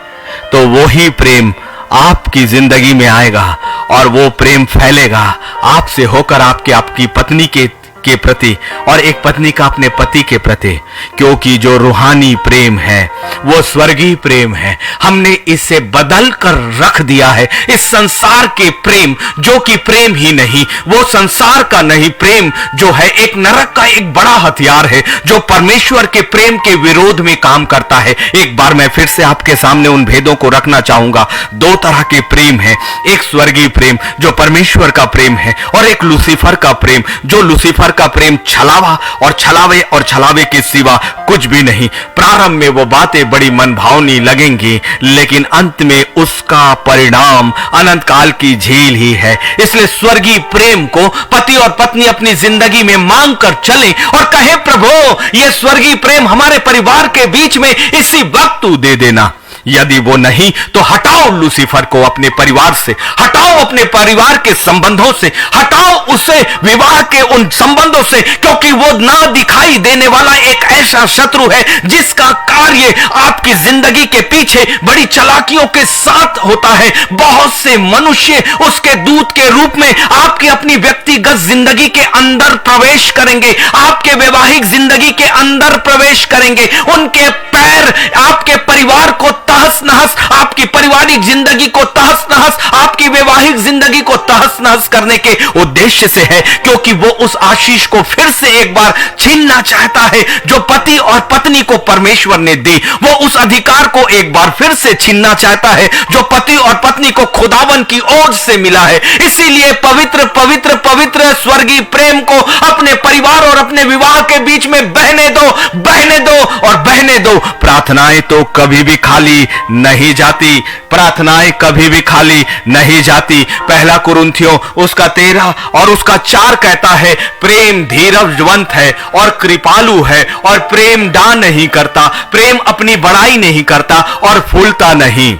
तो वही प्रेम आपकी जिंदगी में आएगा और वो प्रेम फैलेगा आपसे होकर आपकी पत्नी के प्रति और एक पत्नी का अपने पति के प्रति। क्योंकि जो रूहानी प्रेम है वो स्वर्गीय प्रेम है। हमने इसे बदल कर रख दिया है। इस संसार के प्रेम जो कि प्रेम ही नहीं, वो संसार का नहीं, प्रेम जो है एक नरक का एक बड़ा हथियार है जो परमेश्वर के प्रेम के विरोध में काम करता है। एक बार मैं फिर से आपके सामने उन भेदों को रखना चाहूंगा। दो तरह के प्रेम है, एक स्वर्गीय प्रेम जो परमेश्वर का प्रेम है और एक लूसीफर का प्रेम जो लूसीफर का प्रेम छलावा और छलावे के सिवा कुछ भी नहीं। प्रारंभ में वो बातें बड़ी मनभावनी लगेंगी लेकिन अंत में उसका परिणाम अनंत काल की झील ही है। इसलिए स्वर्गीय प्रेम को पति और पत्नी अपनी जिंदगी में मांग कर चलें और कहे, प्रभु ये स्वर्गीय प्रेम हमारे परिवार के बीच में इसी वक्त तू दे देना। यदि वो नहीं तो हटाओ लूसीफर को अपने परिवार से, हटाओ अपने परिवार के संबंधों से, हटाओ उसे विवाह के उन संबंधों से, क्योंकि वो ना दिखाई देने वाला एक ऐसा शत्रु है जिसका कार्य आपकी जिंदगी के पीछे बड़ी चालाकियों के साथ होता है। बहुत से मनुष्य उसके दूत के रूप में आपकी अपनी व्यक्तिगत जिंदगी के अंदर प्रवेश करेंगे, आपके वैवाहिक जिंदगी के अंदर प्रवेश करेंगे, उनके पैर आपके परिवार को तहस नहस, आपकी पारिवारिक जिंदगी को तहस नहस, आपकी वैवाहिक जिंदगी को तहस नहस करने के उद्देश्य से है, क्योंकि वो उस आशीष को फिर से एक बार छीनना चाहता है जो पति और पत्नी को परमेश्वर ने दी। वो उस अधिकार को एक बार फिर से छीनना चाहता है जो पति और पत्नी को खुदावन की ओर से मिला है। इसीलिए पवित्र पवित्र पवित्र स्वर्गीय प्रेम को अपने परिवार और अपने विवाह के बीच में बहने दो, बहने दो और बहने दो। प्रार्थनाएं तो कभी भी खाली नहीं जाती, प्रार्थनाएं कभी भी खाली नहीं जाती। पहला कुरिन्थियों उसका 13 और उसका 4 कहता है, प्रेम धीरजवंत है और कृपालु है, और प्रेम डा नहीं करता, प्रेम अपनी बड़ाई नहीं करता और फूलता नहीं।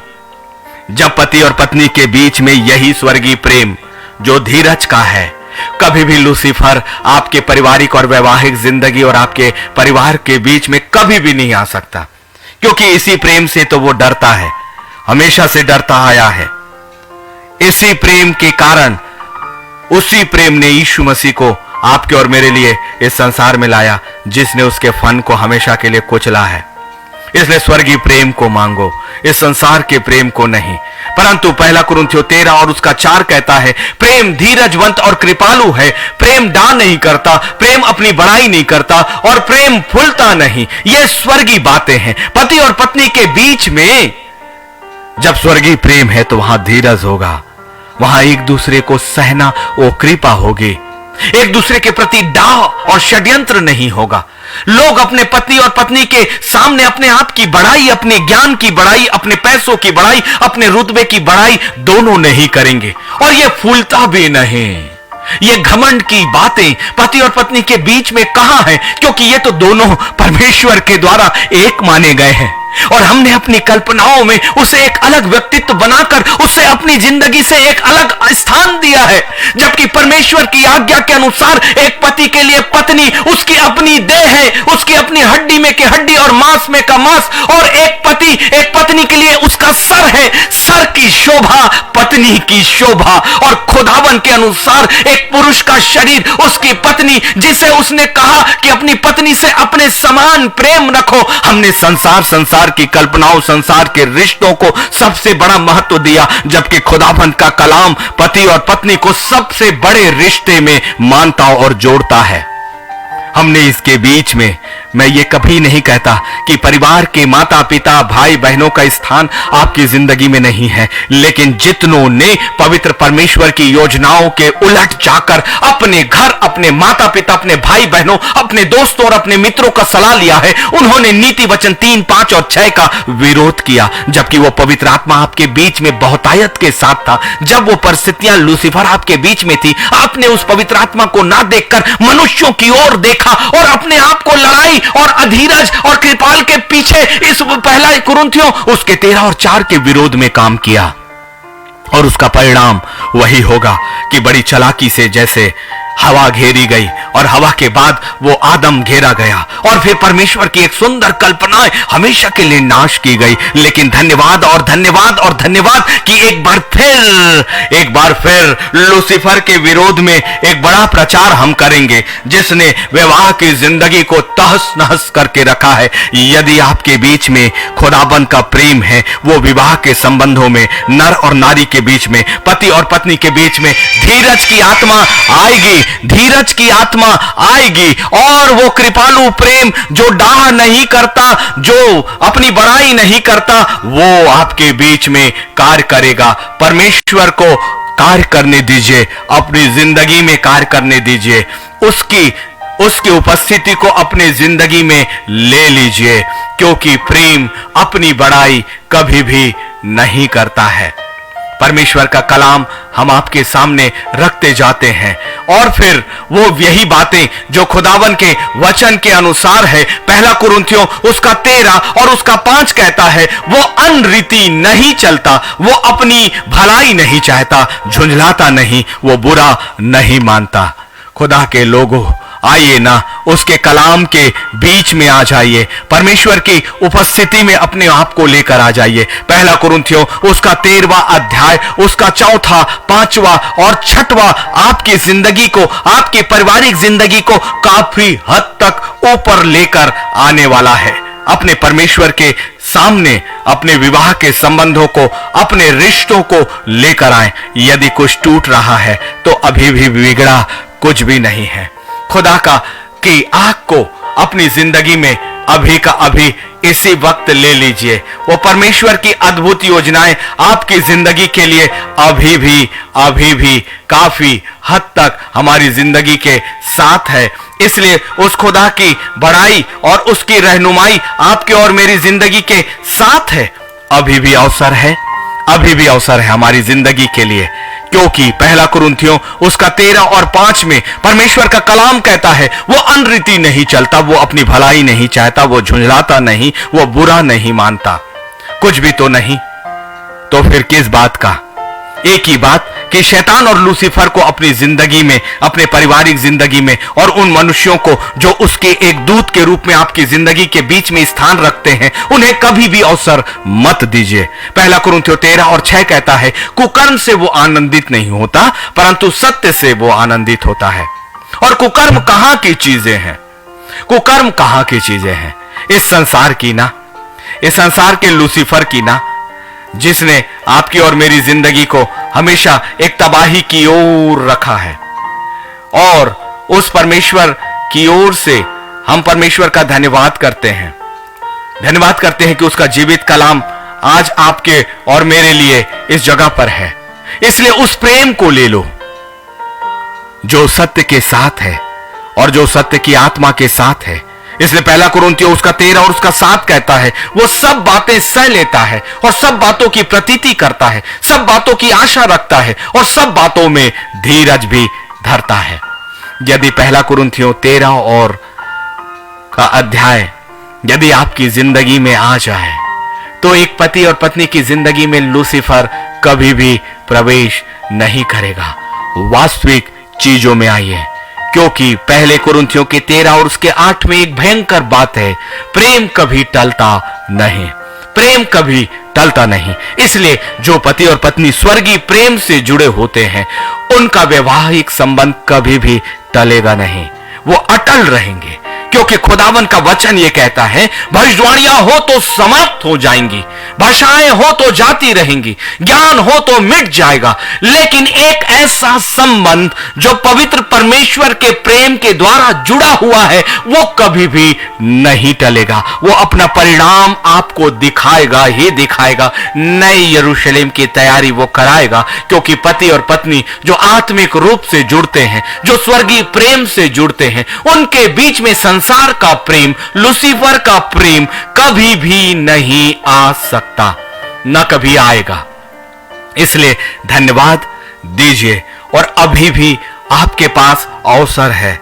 जब पति और पत्नी के बीच में यही स्वर्गीय प्रेम जो धीरज का है, कभी भी लूसीफर आपके पारिवारिक और वैवाहिक जिंदगी और आपके परिवार के बीच में कभी भी नहीं आ सकता, क्योंकि इसी प्रेम से तो वो डरता है, हमेशा से डरता आया है। इसी प्रेम के कारण, उसी प्रेम ने यीशु मसीह को आपके और मेरे लिए इस संसार में लाया, जिसने उसके फन को हमेशा के लिए कुचला है। इसलिए स्वर्गीय प्रेम को मांगो, इस संसार के प्रेम को नहीं। परंतु पहला कुरिन्थियों 13 और उसका 4 कहता है, प्रेम धीरजवंत और कृपालु है, प्रेम डा नहीं करता, प्रेम अपनी बड़ाई नहीं करता और प्रेम फूलता नहीं। ये स्वर्गीय बातें हैं। पति और पत्नी के बीच में जब स्वर्गीय प्रेम है तो वहां धीरज होगा, वहां एक दूसरे को सहना वो कृपा होगी, एक दूसरे के प्रति डाह और षड्यंत्र नहीं होगा। लोग अपने पति और पत्नी के सामने अपने आप की बड़ाई, अपने ज्ञान की बड़ाई, अपने पैसों की बड़ाई, अपने रुतबे की बड़ाई दोनों नहीं करेंगे, और ये फूलता भी नहीं। ये घमंड की बातें पति और पत्नी के बीच में कहां है, क्योंकि ये तो दोनों परमेश्वर के द्वारा एक माने गए हैं, और हमने अपनी कल्पनाओं में उसे एक अलग व्यक्तित्व बनाकर उसे अपनी जिंदगी से एक अलग स्थान दिया है। जबकि परमेश्वर की आज्ञा के अनुसार एक पति के लिए पत्नी उसकी अपनी देह है, उसकी अपनी हड्डी में की हड्डी और मांस में का मांस, और एक पति एक पत्नी के लिए उसका सर है, सर की शोभा पत्नी की शोभा। और खुदावन के अनुसार एक पुरुष का शरीर उसकी पत्नी, जिसे उसने कहा कि अपनी पत्नी से अपने समान प्रेम रखो। हमने संसार की कल्पनाओं, संसार के रिश्तों को सबसे बड़ा महत्व दिया, जबकि खुदाबंद का कलाम पति और पत्नी को सबसे बड़े रिश्ते में मानता और जोड़ता है। हमने इसके बीच में, मैं ये कभी नहीं कहता कि परिवार के माता पिता भाई बहनों का स्थान आपकी जिंदगी में नहीं है, लेकिन जितनों ने पवित्र परमेश्वर की योजनाओं के उलट जाकर अपने घर, अपने माता पिता, अपने भाई बहनों, अपने दोस्तों और अपने मित्रों का सलाह लिया है, उन्होंने नीति वचन 3, 5 और 6 का विरोध किया। जबकि वो पवित्र आत्मा आपके बीच में बहुतायत के साथ था। जब वो परिस्थितियां लूसीफर आपके बीच में थी, आपने उस पवित्र आत्मा को ना देखकर मनुष्यों की ओर देखा और अपने आप को लड़ाई और अधीरज और कृपाल के पीछे इस पहला कुरिन्थियों उसके 13 और 4 के विरोध में काम किया, और उसका परिणाम वही होगा कि बड़ी चालाकी से जैसे हवा घेरी गई और हवा के बाद वो आदम घेरा गया, और फिर परमेश्वर की एक सुंदर कल्पनाएं हमेशा के लिए नाश की गई। लेकिन धन्यवाद और धन्यवाद और धन्यवाद कि एक बार फिर लूसीफर के विरोध में एक बड़ा प्रचार हम करेंगे, जिसने विवाह की जिंदगी को तहस नहस करके रखा है। यदि आपके बीच में खुदाबंद का प्रेम है, वो विवाह के संबंधों में, नर और नारी के बीच में, पति और पत्नी के बीच में धीरज की आत्मा आएगी, धीरज की आत्मा आएगी, और वो कृपालु प्रेम जो डाह नहीं करता, जो अपनी बड़ाई नहीं करता, वो आपके बीच में कार्य करेगा। परमेश्वर को कार्य करने दीजिए, अपनी जिंदगी में कार्य करने दीजिए, उसकी उपस्थिति को अपने जिंदगी में ले लीजिए, क्योंकि प्रेम अपनी बड़ाई कभी भी नहीं करता है। परमेश्वर का कलाम हम आपके सामने रखते जाते हैं, और फिर वो यही बातें जो खुदावन के वचन के अनुसार है, पहला कुरिन्थियों उसका 13 और उसका 5 कहता है, वो अनरीति नहीं चलता, वो अपनी भलाई नहीं चाहता, झुंझलाता नहीं, वो बुरा नहीं मानता। खुदा के लोगों, आइए ना उसके कलाम के बीच में आ जाइए, परमेश्वर की उपस्थिति में अपने आप को लेकर आ जाइए। पहला कुरिन्थियों उसका 13वां अध्याय, उसका 4, 5वां और 6वां आपकी जिंदगी को, आपकी पारिवारिक जिंदगी को काफी हद तक ऊपर लेकर आने वाला है। अपने परमेश्वर के सामने अपने विवाह के संबंधों को, अपने रिश्तों को लेकर आए। यदि कुछ टूट रहा है तो अभी भी बिगड़ा कुछ भी नहीं है। खुदा की आंख को अपनी जिंदगी में अभी का अभी इसी वक्त ले लीजिए। वो परमेश्वर की अद्भुत योजनाएं आपकी जिंदगी के लिए अभी भी काफी हद तक हमारी जिंदगी के साथ है। इसलिए उस खुदा की बड़ाई और उसकी रहनुमाई आपके और मेरी जिंदगी के साथ है। अभी भी अवसर है हमारी जिंदगी के लिए, क्योंकि पहला कुरिन्थियों उसका 13 और 5 में परमेश्वर का कलाम कहता है, वो अनरीति नहीं चलता, वो अपनी भलाई नहीं चाहता, वो झुंझलाता नहीं, वो बुरा नहीं मानता, कुछ भी तो नहीं। तो फिर किस बात का? एक ही बात कि शैतान और लूसीफर को अपनी जिंदगी में, अपने पारिवारिक जिंदगी में और उन मनुष्यों को जो उसके एक दूत के रूप में आपकी जिंदगी के बीच में स्थान रखते हैं, उन्हें कभी भी अवसर मत दीजिए। पहला कुरिन्थियों 13 और 6 कहता है, कुकर्म से वो आनंदित नहीं होता, परंतु सत्य से वो आनंदित होता है। और कुकर्म कहां की चीजें हैं? कुकर्म कहां की चीजें हैं? इस संसार की ना, इस संसार के लूसीफर की ना, जिसने आपकी और मेरी जिंदगी को हमेशा एक तबाही की ओर रखा है। और उस परमेश्वर की ओर से हम परमेश्वर का धन्यवाद करते हैं कि उसका जीवित कलाम आज आपके और मेरे लिए इस जगह पर है। इसलिए उस प्रेम को ले लो जो सत्य के साथ है और जो सत्य की आत्मा के साथ है। इसलिए पहला कुरिन्थियों उसका 13 और उसका 7 कहता है, वो सब बातें सह लेता है और सब बातों की प्रतीति करता है, सब बातों की आशा रखता है और सब बातों में धीरज भी धरता है। यदि पहला कुरिन्थियों 13 और का अध्याय यदि आपकी जिंदगी में आ जाए, तो एक पति और पत्नी की जिंदगी में लूसीफर कभी भी प्रवेश नहीं करेगा। वास्तविक चीजों में आइए, क्योंकि पहले कुरिन्थियों के 13 और उसके 8 में एक भयंकर बात है, प्रेम कभी टलता नहीं, प्रेम कभी टलता नहीं। इसलिए जो पति और पत्नी स्वर्गीय प्रेम से जुड़े होते हैं, उनका वैवाहिक संबंध कभी भी टलेगा नहीं, वो अटल रहेंगे। क्योंकि खुदावन का वचन ये कहता है, भविष्यवाणियां हो तो समाप्त हो जाएंगी, भाषाएं हो तो जाती रहेंगी, ज्ञान हो तो मिट जाएगा, लेकिन एक ऐसा संबंध जो पवित्र परमेश्वर के प्रेम के द्वारा जुड़ा हुआ है, वो कभी भी नहीं टलेगा। वो अपना परिणाम आपको दिखाएगा ही दिखाएगा। नई यरूशलेम की तैयारी वो कराएगा, क्योंकि पति और पत्नी जो आत्मिक रूप से जुड़ते हैं, जो स्वर्गीय प्रेम से जुड़ते हैं, उनके बीच में संसार का प्रेम, लूसीफर का प्रेम कभी भी नहीं आ सकता, न कभी आएगा। इसलिए धन्यवाद दीजिए। और अभी भी आपके पास अवसर है,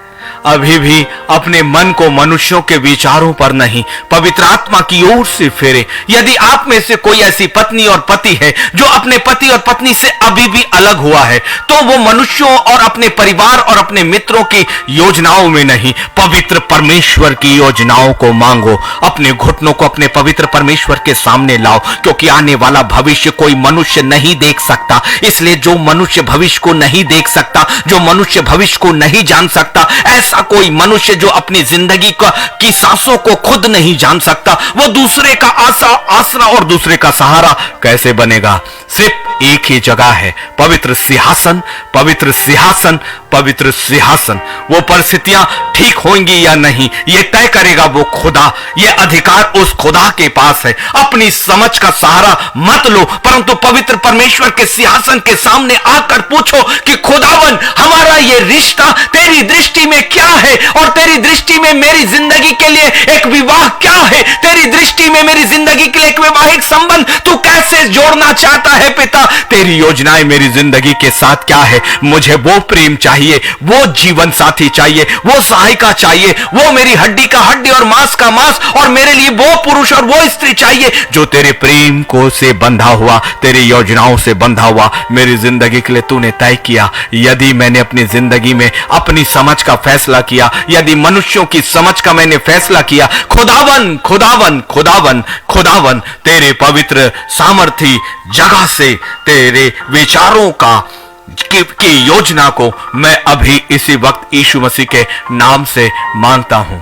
अभी भी अपने मन को मनुष्यों के विचारों पर नहीं, पवित्र आत्मा की ओर से फेरे। यदि आप में से कोई ऐसी पत्नी और पति है जो अपने पति और पत्नी से अभी भी अलग हुआ है, तो वो मनुष्यों और अपने परिवार और अपने मित्रों की योजनाओं में नहीं, पवित्र परमेश्वर की योजनाओं को मांगो। अपने घुटनों को अपने पवित्र परमेश्वर के सामने लाओ, क्योंकि आने वाला भविष्य कोई मनुष्य नहीं देख सकता। इसलिए जो मनुष्य भविष्य को नहीं देख सकता, जो मनुष्य भविष्य को नहीं जान सकता, ऐसा कोई मनुष्य जो अपनी जिंदगी की सांसों को खुद नहीं जान सकता, वो दूसरे का आसरा और दूसरे का सहारा कैसे बनेगा? सिर्फ एक ही जगह है, पवित्र सिंहासन, पवित्र सिंहासन, पवित्र सिंहासन। वो परिस्थितियां ठीक होंगी या नहीं, ये तय करेगा वो खुदा। ये अधिकार उस खुदा के पास है। अपनी समझ का सहारा मत लो, परंतु पवित्र परमेश्वर के सिंहासन के सामने आकर पूछो कि खुदावन, हमारा ये रिश्ता तेरी दृष्टि में क्या है, और तेरी दृष्टि में मेरी जिंदगी के लिए एक विवाह क्या है, तेरी दृष्टि में मेरी जिंदगी के लिए एक वैवाहिक संबंध तू कैसे जोड़ना चाहता है पिता। तेरी योजनाएं मेरी जिंदगी के साथ क्या है? मुझे वो प्रेम चाहिए, वो जीवन साथी चाहिए, वो सहायिका चाहिए, वो मेरी हड्डी का हड्डी और मांस का मांस, और मेरे लिए वो पुरुष और वो स्त्री चाहिए जो तेरे प्रेम को से बंधा हुआ, तेरी योजनाओं से बंधा हुआ मेरी जिंदगी के लिए तूने तय किया। यदि मैंने अपनी जिंदगी में अपनी समझ का फैसला किया, यदि मनुष्यों की समझ का मैंने फैसला किया, खुदावन खुदावन खुदावन खुदावन, तेरे पवित्र सामर्थी जगह से तेरे विचारों की योजना को मैं अभी इसी वक्त यीशु मसीह के नाम से मांगता हूं।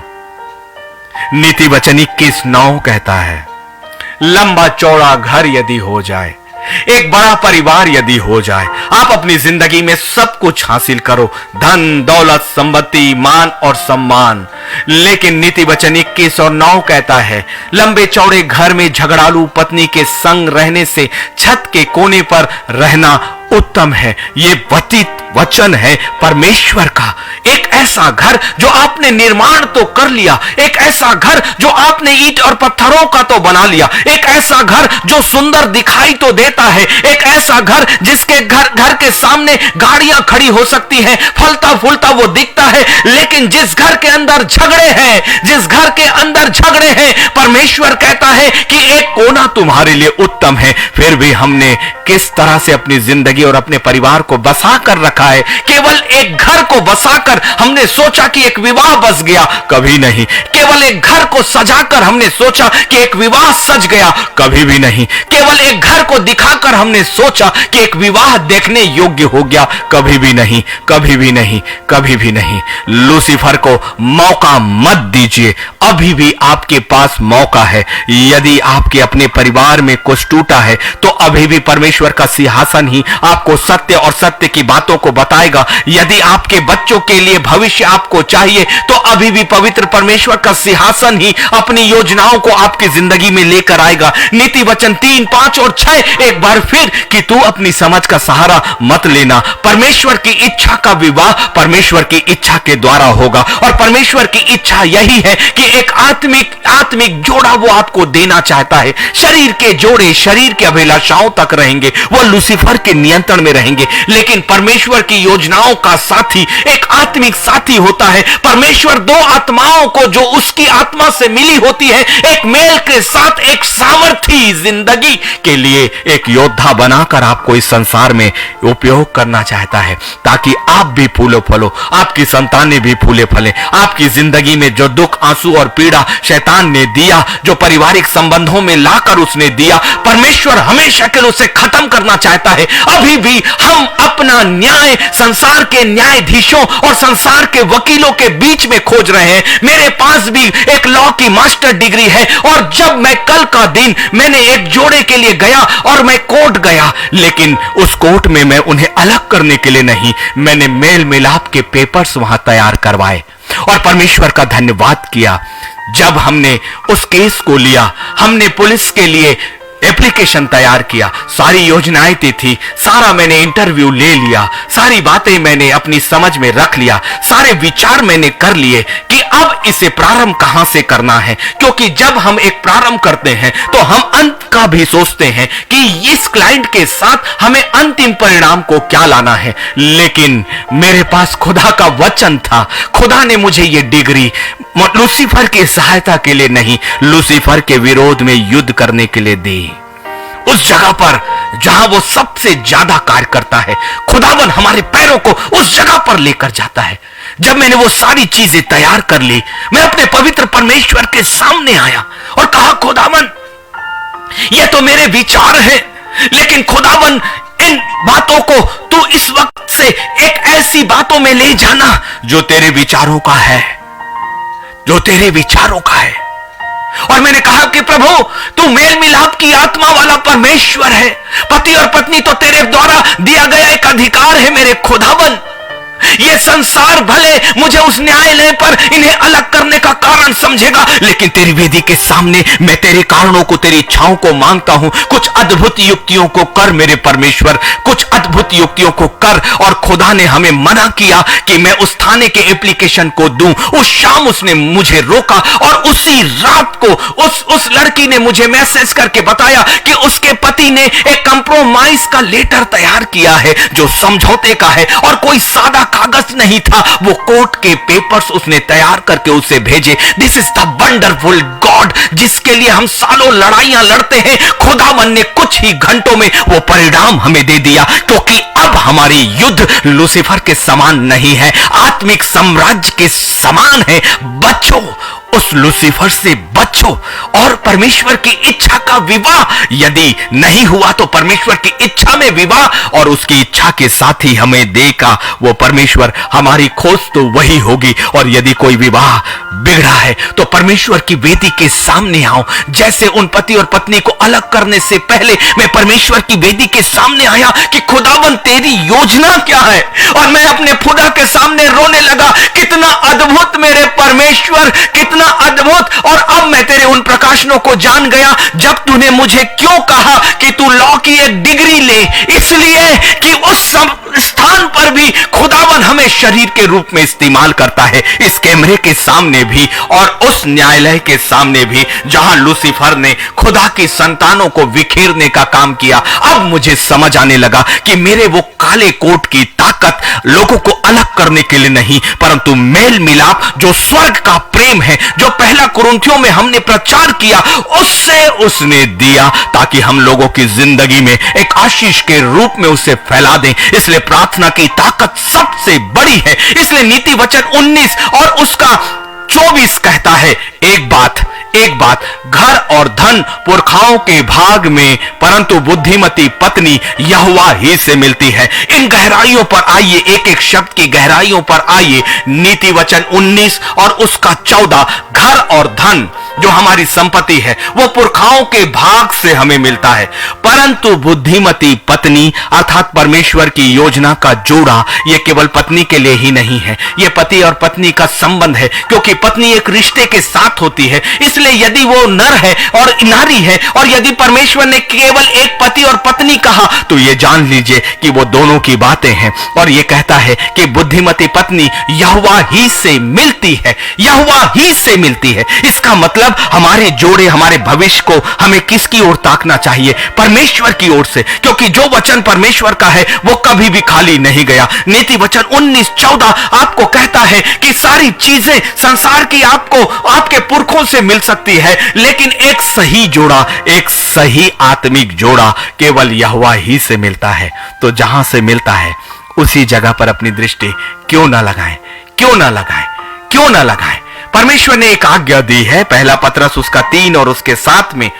नीति वचन 21:9 कहता है, लंबा चौड़ा घर यदि हो जाए, एक बड़ा परिवार यदि हो जाए, आप अपनी जिंदगी में सब कुछ हासिल करो, धन दौलत संपत्ति मान और सम्मान, लेकिन नीति वचन 21:9 कहता है, लंबे चौड़े घर में झगड़ालू पत्नी के संग रहने से छत के कोने पर रहना उत्तम है। ये वचन है परमेश्वर का। एक ऐसा घर जो आपने निर्माण तो कर लिया, एक ऐसा घर जो आपने ईंट और पत्थरों का तो बना लिया, एक ऐसा घर जो सुंदर दिखाई तो देता है, एक ऐसा घर जिसके घर के सामने गाड़ियां खड़ी हो सकती हैं, फलता फूलता वो दिखता है, लेकिन जिस घर के अंदर झगड़े हैं, जिस घर के अंदर झगड़े हैं, परमेश्वर कहता है कि एक कोना तुम्हारे लिए उत्तम है। फिर भी हमने किस तरह से अपनी जिंदगी और अपने परिवार को बसा कर रखा है। केवल एक घर को बसाकर हमने सोचा कि एक विवाह बस गया, कभी नहीं। केवल एक घर को सजाकर हमने सोचा कि एक विवाह सज गया, कभी भी नहीं। केवल एक घर को दिखाकर हमने सोचा कि एक विवाह देखने योग्य हो गया, कभी भी नहीं, कभी भी नहीं, कभी भी नहीं। लूसीफर को मौका मत दीजिए, अभी भी आपके पास मौका है। यदि आपके अपने परिवार में कुछ टूटा है तो अभी भी परमेश्वर का सिंहासन ही आपको सत्य और सत्य की बातों को बताएगा। यदि आपके बच्चों के लिए भविष्य आपको चाहिए तो अभी भी पवित्र परमेश्वर का सिंहासन ही अपनी योजनाओं को आपकी जिंदगी में लेकर आएगा। नीति वचन 3, 5 और 6 एक बार फिर कि तू अपनी समझ का सहारा मत लेना। परमेश्वर की इच्छा का विवाह परमेश्वर की इच्छा के द्वारा होगा, और परमेश्वर की इच्छा यही है कि एक आत्मिक जोड़ा वो आपको देना चाहता है। शरीर के जोड़े शरीर की अभिलाषाओं तक रहेंगे, वो लूसीफर के नियंत्रण में रहेंगे, लेकिन परमेश्वर की योजनाओं का साथी एक आत्मिक साथी होता है। परमेश्वर दो आत्माओं को जो उसकी आत्मा से मिली होती है, एक मेल के साथ एक सामर्थी जिंदगी के लिए एक योद्धा बनाकर आपको इस संसार में उपयोग करना चाहता है, ताकि आप भी फूलो फलो, आपकी संतानें भी फूले फले। आपकी जिंदगी में जो दुख आंसू और पीड़ा शैतान ने दिया, जो पारिवारिक संबंधों में लाकर उसने दिया, परमेश्वर हमेशा के लिए उसे खत्म करना चाहता है। अभी भी हम अपना न्याय संसार के न्यायाधीशों और संसार के वकीलों के बीच में खोज रहे हैं। मेरे पास भी एक लॉ की मास्टर डिग्री है, और जब मैं कल का दिन मैंने एक जोड़े के लिए गया और मैं कोर्ट गया, लेकिन उस कोर्ट में मैं उन्हें अलग करने के लिए नहीं, मैंने मेल मिलाप के पेपर्स वहां तैयार करवाए और परमेश्वर का धन्यवाद किया। जब हमने उस केस को लिया, हमने पुलिस के लिए एप्लीकेशन तैयार किया, सारी योजनाएं थी, सारा मैंने इंटरव्यू ले लिया, सारी बातें मैंने अपनी समझ में रख लिया, सारे विचार मैंने कर लिए कि अब इसे प्रारंभ कहां से करना है। क्योंकि जब हम एक प्रारंभ करते हैं तो हम अंत का भी सोचते हैं कि इस क्लाइंट के साथ हमें अंतिम परिणाम को क्या लाना है। लेकिन मेरे पास खुदा का वचन था, खुदा ने मुझे ये डिग्री लूसीफर की सहायता के लिए नहीं, लूसीफर के विरोध में युद्ध करने के लिए दी। उस जगह पर जहां वो सबसे ज्यादा कार्य करता है, खुदावन हमारे पैरों को उस जगह पर लेकर जाता है। जब मैंने वो सारी चीजें तैयार कर ली, मैं अपने पवित्र परमेश्वर के सामने आया और कहा, खुदावन ये तो मेरे विचार हैं, लेकिन खुदावन इन बातों को तू इस वक्त से एक ऐसी बातों में ले जाना जो तेरे विचारों का है, जो तेरे विचारों का है। और मैंने कहा कि प्रभु तू मेल मिलाप की आत्मा वाला परमेश्वर है, पति और पत्नी तो तेरे द्वारा दिया गया एक अधिकार है मेरे खुदावन। ये संसार भले मुझे उस न्यायालय पर इन्हें अलग करने का कारण समझेगा, लेकिन तेरी वेदी के सामने मैं तेरे कारणों को, तेरी इच्छाओं को मांगता हूं। कुछ अद्भुत युक्तियों को कर मेरे परमेश्वर, कुछ अद्भुत युक्तियों को कर। और खुदा ने हमें मना किया कि मैं उस थाने के एप्लीकेशन को दूं। उस शाम उसने मुझे रोका और उसी रात को उस लड़की ने मुझे मैसेज करके बताया कि उसके पति ने एक कंप्रोमाइज का लेटर तैयार किया है जो समझौते का है, और कोई सादा कागज नहीं था, वो कोर्ट के पेपर्स उसने तैयार करके उसे भेजे। This is the wonderful God जिसके लिए हम सालों लड़ाइयां लड़ते हैं। खुदावन ने कुछ ही घंटों में वो परिणाम हमें दे दिया, क्योंकि अब हमारी युद्ध लूसीफर के समान नहीं है, आत्मिक साम्राज्य के समान है। बचो, उस लूसीफर से बचो। और परमेश्वर की इच्छा का विवाह यदि नहीं हुआ तो परमेश्वर की इच्छा में विवाह, और उसकी इच्छा के साथ ही हमें देगा वो परमेश्वर। हमारी खोज तो वही होगी। और यदि कोई विवाह बिगड़ा है तो परमेश्वर की वेदी के सामने आओ। जैसे उन पति और पत्नी को अलग करने से पहले मैं परमेश्वर की वेदी के सामने आया कि खुदावन तेरी योजना क्या है, और मैं अपने खुदा के सामने रोने लगा, कितना अद्भुत मेरे परमेश्वर, कितना अद्भुत। और अब मैं तेरे उन प्रकाशनों को जान गया जब तूने मुझे क्यों कहा कि तू लॉ की एक डिग्री ले, इसलिए कि उस स्थान पर भी खुदावन हमें शरीर के रूप में इस्तेमाल करता है, इस कैमरे के सामने भी और उस न्यायालय के सामने भी जहां लूसीफर ने खुदा की संतानों को विखेरने का काम किया। अब मुझे समझ आने लगा कि मेरे वो काले कोट की ताकत लोगों को अलग करने के लिए नहीं, परंतु मेल मिलाप जो स्वर्ग का प्रेम है, जो पहला कुरिन्थियों में हमने प्रचार किया, उससे उसने दिया ताकि हम लोगों की जिंदगी में एक आशीष के रूप में उसे फैला दें। इसलिए प्रार्थना की ताकत सबसे बड़ी है। इसलिए नीति वचन 19 और उसका 24 कहता है, एक बात, घर और धन पुरखाओं के भाग में, परंतु बुद्धिमती पत्नी यहोवा ही से मिलती है। इन गहराइयों पर आइए, एक एक शब्द की गहराइयों पर आइए। नीति वचन 19 और उसका 14, घर और धन जो हमारी संपत्ति है वो पुरखाओं के भाग से हमें मिलता है, परंतु बुद्धिमती पत्नी अर्थात परमेश्वर की योजना का जोड़ा ये केवल पत्नी के लिए ही नहीं है, ये पति और पत्नी का संबंध है, क्योंकि पत्नी एक रिश्ते के साथ होती है। इसलिए यदि वो नर है और नारी है, और यदि परमेश्वर ने केवल एक पति और पत्नी कहा, तो ये जान लीजिए कि वो दोनों की बातें हैं। और ये कहता है कि बुद्धिमती पत्नी यहोवा ही से मिलती है, यहोवा ही से मिलती है। इसका मतलब हमारे जोड़े, हमारे भविष्य को हमें किसकी ओर ताकना चाहिए? परमेश्वर की ओर से, क्योंकि जो वचन परमेश्वर का है वो कभी भी खाली नहीं गया। नीति वचन 19-14 आपको कहता है कि सारी चीजें संसार की आपको आपके पुरखों से मिल सकती है, लेकिन एक सही जोड़ा, एक सही आत्मिक जोड़ा केवल यहोवा ही से मिलता है। तो जहां से मिलता है उसी जगह पर अपनी दृष्टि क्यों ना लगाएं, क्यों ना लगाएं, क्यों ना लगाएं। परमेश्वर ने एक आज्ञा दी है, पहला पत्रस उसका 3 और उसके 7 में,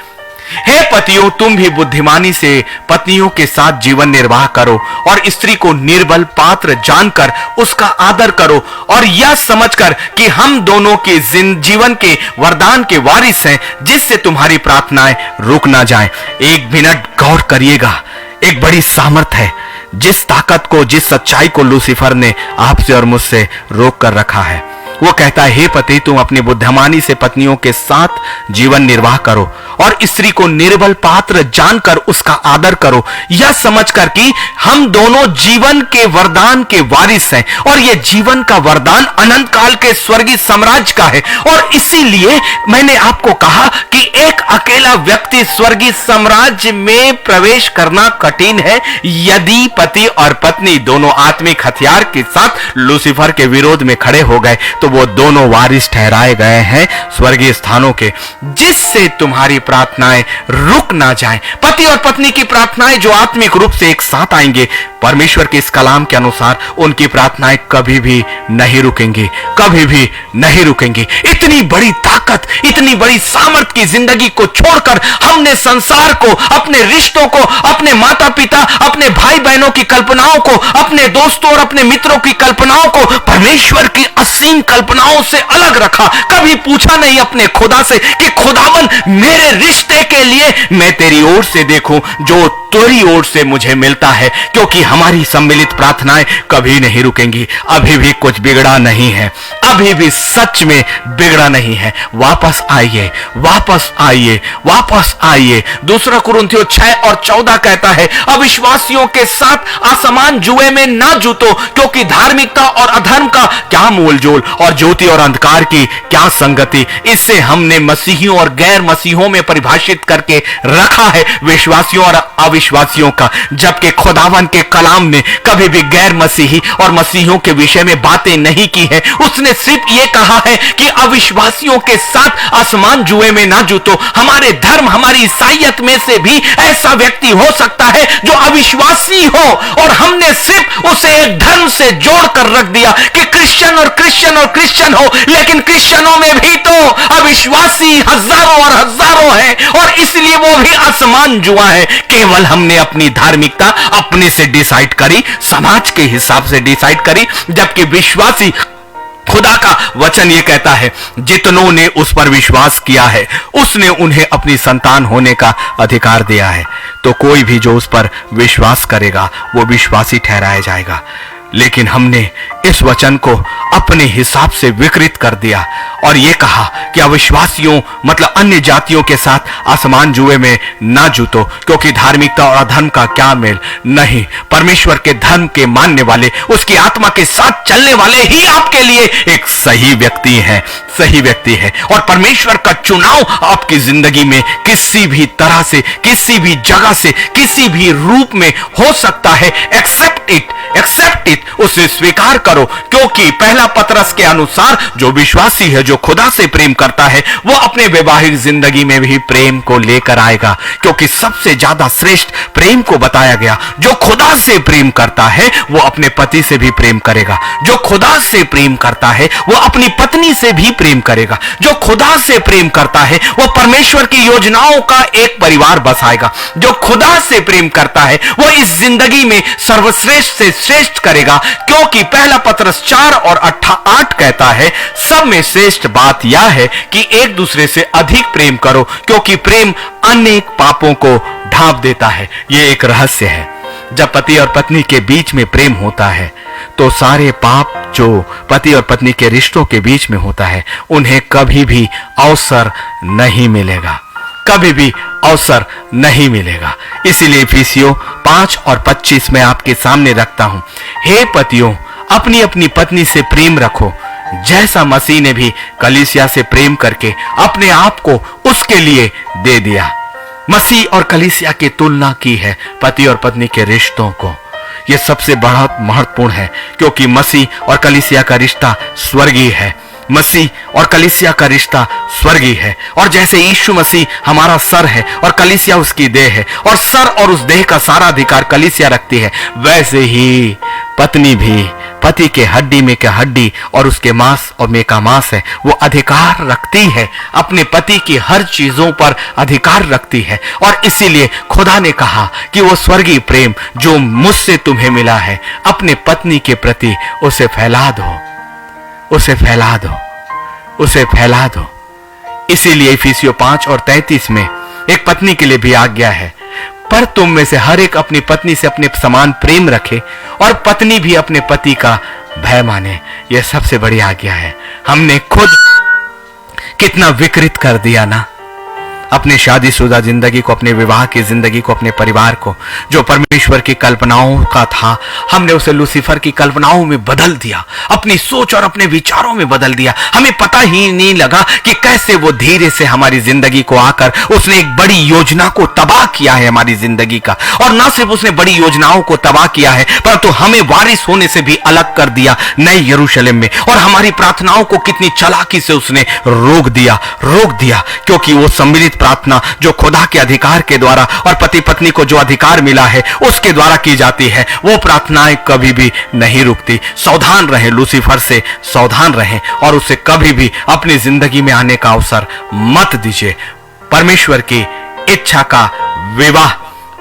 हे पतियों तुम भी बुद्धिमानी से पत्नियों के साथ जीवन निर्वाह करो और स्त्री को निर्बल पात्र जानकर उसका आदर करो, और यह समझकर कि हम दोनों के जीवन के वरदान के वारिस हैं, जिससे तुम्हारी प्रार्थनाएं रुक ना जाएं। एक मिनट गौर करिएगा, एक बड़ी सामर्थ है जिस ताकत को, जिस सच्चाई को लूसीफर ने आपसे और मुझसे रोक कर रखा है। वो कहता है, हे पति तुम अपनी बुद्धिमानी से पत्नियों के साथ जीवन निर्वाह करो और स्त्री को निर्बल पात्र जानकर उसका आदर करो, यह समझकर कि हम दोनों जीवन के वरदान के वारिस हैं, और यह जीवन का वरदान अनंत काल के स्वर्गीय साम्राज्य का है। और इसीलिए मैंने आपको कहा कि एक अकेला व्यक्ति स्वर्गीय साम्राज्य में प्रवेश करना कठिन है। यदि पति और पत्नी दोनों आत्मिक हथियार के साथ लूसीफर के विरोध में खड़े हो गए, तो वो दोनों वारिस ठहराए गए हैं स्वर्गीय स्थानों के, जिससे तुम्हारी प्रार्थनाएं रुक ना जाएं। पति और पत्नी की प्रार्थनाएं जो आत्मिक रूप से एक साथ आएंगे, परमेश्वर के इस कलाम के अनुसार उनकी प्रार्थनाएं कभी भी नहीं रुकेंगी, कभी भी नहीं रुकेंगी। इतनी बड़ी ताकत, इतनी बड़ी सामर्थ की जिंदगी को छोड़कर हमने संसार को, अपने रिश्तों को, अपने माता पिता, अपने भाई बहनों की कल्पनाओं को, अपने दोस्तों और अपने मित्रों की कल्पनाओं को परमेश्वर की असीम कल्पनाओं से अलग रखा। कभी पूछा नहीं अपने खुदा से कि खुदावन मेरे रिश्ते के लिए मैं तेरी ओर से देखूं जो तेरी ओर से मुझे मिलता है, क्योंकि हमारी सम्मिलित प्रार्थनाएं कभी नहीं रुकेंगी। अभी भी कुछ बिगड़ा नहीं है, अभी भी सच में बिगड़ा नहीं है। वापस आइए, वापस आइए, वापस आइए। दूसरा कुरिन्थियों 6 और 14 कहता है, अविश्वासियों के साथ असमान जुए में ना जूतो, क्योंकि धार्मिकता और अधर्म का क्या मोल जोल और ज्योति और अंधकार की क्या संगति। इससे हमने मसीहियों और गैर मसीहों में परिभाषित करके रखा है विश्वासियों और अविश्वासियों का, जबकि खुदावन के कलाम ने कभी भी गैर मसीही और मसीहों के विषय में बातें नहीं की है। उसने सिर्फ ये कहा है कि अविश्वासियों के साथ आसमान जुए में ना जूतो। हमारे धर्म, हमारी ईसाइयत में से भी ऐसा व्यक्ति हो सकता है जो अविश्वासी हो, और हमने सिर्फ उसे एक धर्म से जोड़कर रख दिया कि क्रिश्चियन और क्रिश्चियन और क्रिश्चियन हो, लेकिन क्रिश्चियनों में भी तो अविश्वासी हजारों और हजारों हैं, और इसलिए वो भी आसमान जुआ है। केवल हमने अपनी धार्मिकता अपने से डिसाइड करी, समाज के हिसाब से डिसाइड करी, जबकि विश्वासी खुदा का वचन यह कहता है जितनों ने उस पर विश्वास किया है उसने उन्हें अपनी संतान होने का अधिकार दिया है। तो कोई भी जो उस पर विश्वास करेगा वो विश्वासी ठहराया जाएगा। लेकिन हमने इस वचन को अपने हिसाब से विकृत कर दिया और यह कहा कि अविश्वासियों मतलब अन्य जातियों के साथ आसमान जुए में ना जूतो, क्योंकि धार्मिकता और अधर्म का क्या मेल। नहीं, परमेश्वर के धर्म के मानने वाले, उसकी आत्मा के साथ चलने वाले ही आपके लिए एक सही व्यक्ति है, सही व्यक्ति है। और परमेश्वर का चुनाव आपकी जिंदगी में किसी भी तरह से, किसी भी जगह से, किसी भी रूप में हो सकता है। एक्सेप्ट इट, उसे स्वीकार करो, क्योंकि पहला पतरस के अनुसार जो विश्वासी है, जो खुदा से प्रेम करता है, वो अपने वैवाहिक जिंदगी में भी प्रेम को लेकर आएगा, क्योंकि सबसे ज्यादा श्रेष्ठ प्रेम को बताया गया। जो खुदा से प्रेम करता है वो अपने पति से भी प्रेम करेगा, जो खुदा से प्रेम करता है वो अपनी पत्नी से भी प्रेम करेगा, जो खुदा से प्रेम करता है वो परमेश्वर की योजनाओं का एक परिवार बसाएगा, जो खुदा से प्रेम करता है वो इस जिंदगी में सर्वश्रेष्ठ से श्रेष्ठ करेगा, क्योंकि पहला पतरस 4 और 8 कहता है सब में श्रेष्ठ बात यह है कि एक दूसरे से अधिक प्रेम करो, क्योंकि प्रेम अनेक पापों को ढांप देता है। यह एक रहस्य है। जब पति और पत्नी के बीच में प्रेम होता है तो सारे पाप जो पति और पत्नी के रिश्तों के बीच में होता है उन्हें कभी भी अवसर नहीं मिलेगा, कभी भी अवसर नहीं मिलेगा। इसीलिए इफिसियों 5 और 25 में आपके सामने रखता हूं, हे पतियों अपनी अपनी पत्नी से प्रेम रखो, जैसा मसीह ने भी कलीसिया से प्रेम करके अपने आप को उसके लिए दे दिया। मसीह और कलीसिया की तुलना की है पति और पत्नी के रिश्तों को। यह सबसे बड़ा महत्वपूर्ण है, क्योंकि मसीह और कलीसिया का रिश्ता स्वर्गीय है। मसीह और कलीसिया का रिश्ता स्वर्गीय है। और जैसे यीशु मसीह हमारा सर है और कलीसिया उसकी देह है, और सर और उस देह का सारा अधिकार कलीसिया रखती है, वैसे ही पत्नी भी पति के हड्डी में के हड्डी और उसके मांस और में का मांस है, वो अधिकार रखती है, अपने पति की हर चीजों पर अधिकार रखती है। और इसीलिए खुदा ने कहा कि वो स्वर्गीय प्रेम जो मुझसे तुम्हें मिला है अपने पत्नी के प्रति उसे फैला दो, उसे फैला दो, उसे फैला दो। इसीलिए इफिसियों 5 और 33 में एक पत्नी के लिए भी आज्ञा है, पर तुम में से हर एक अपनी पत्नी से अपने समान प्रेम रखे और पत्नी भी अपने पति का भय माने। यह सबसे बड़ी आज्ञा है। हमने खुद कितना विकृत कर दिया ना अपने शादीशुदा जिंदगी को, अपने विवाह की जिंदगी को, अपने परिवार को। जो परमेश्वर की कल्पनाओं का था हमने उसे लूसीफर की कल्पनाओं में बदल दिया, अपनी सोच और अपने विचारों में बदल दिया। हमें पता ही नहीं लगा कि कैसे वो धीरे से हमारी जिंदगी को आकर उसने एक बड़ी योजना को तबाह किया है हमारी जिंदगी का। और ना सिर्फ उसने बड़ी योजनाओं को तबाह किया है, परंतु हमें वारिस होने से भी अलग कर दिया नए यरूशलेम में। और हमारी प्रार्थनाओं को कितनी चालाकी से उसने रोक दिया, क्योंकि वो सम्मिलित प्रार्थना जो खुदा के अधिकार के द्वारा और पति पत्नी को जो अधिकार मिला है उसके द्वारा की जाती है, वो प्रार्थनाएं कभी भी नहीं रुकती। सावधान रहें, लूसीफर से सावधान रहें और उसे कभी भी अपनी जिंदगी में आने का अवसर मत दीजिए। परमेश्वर की इच्छा का विवाह,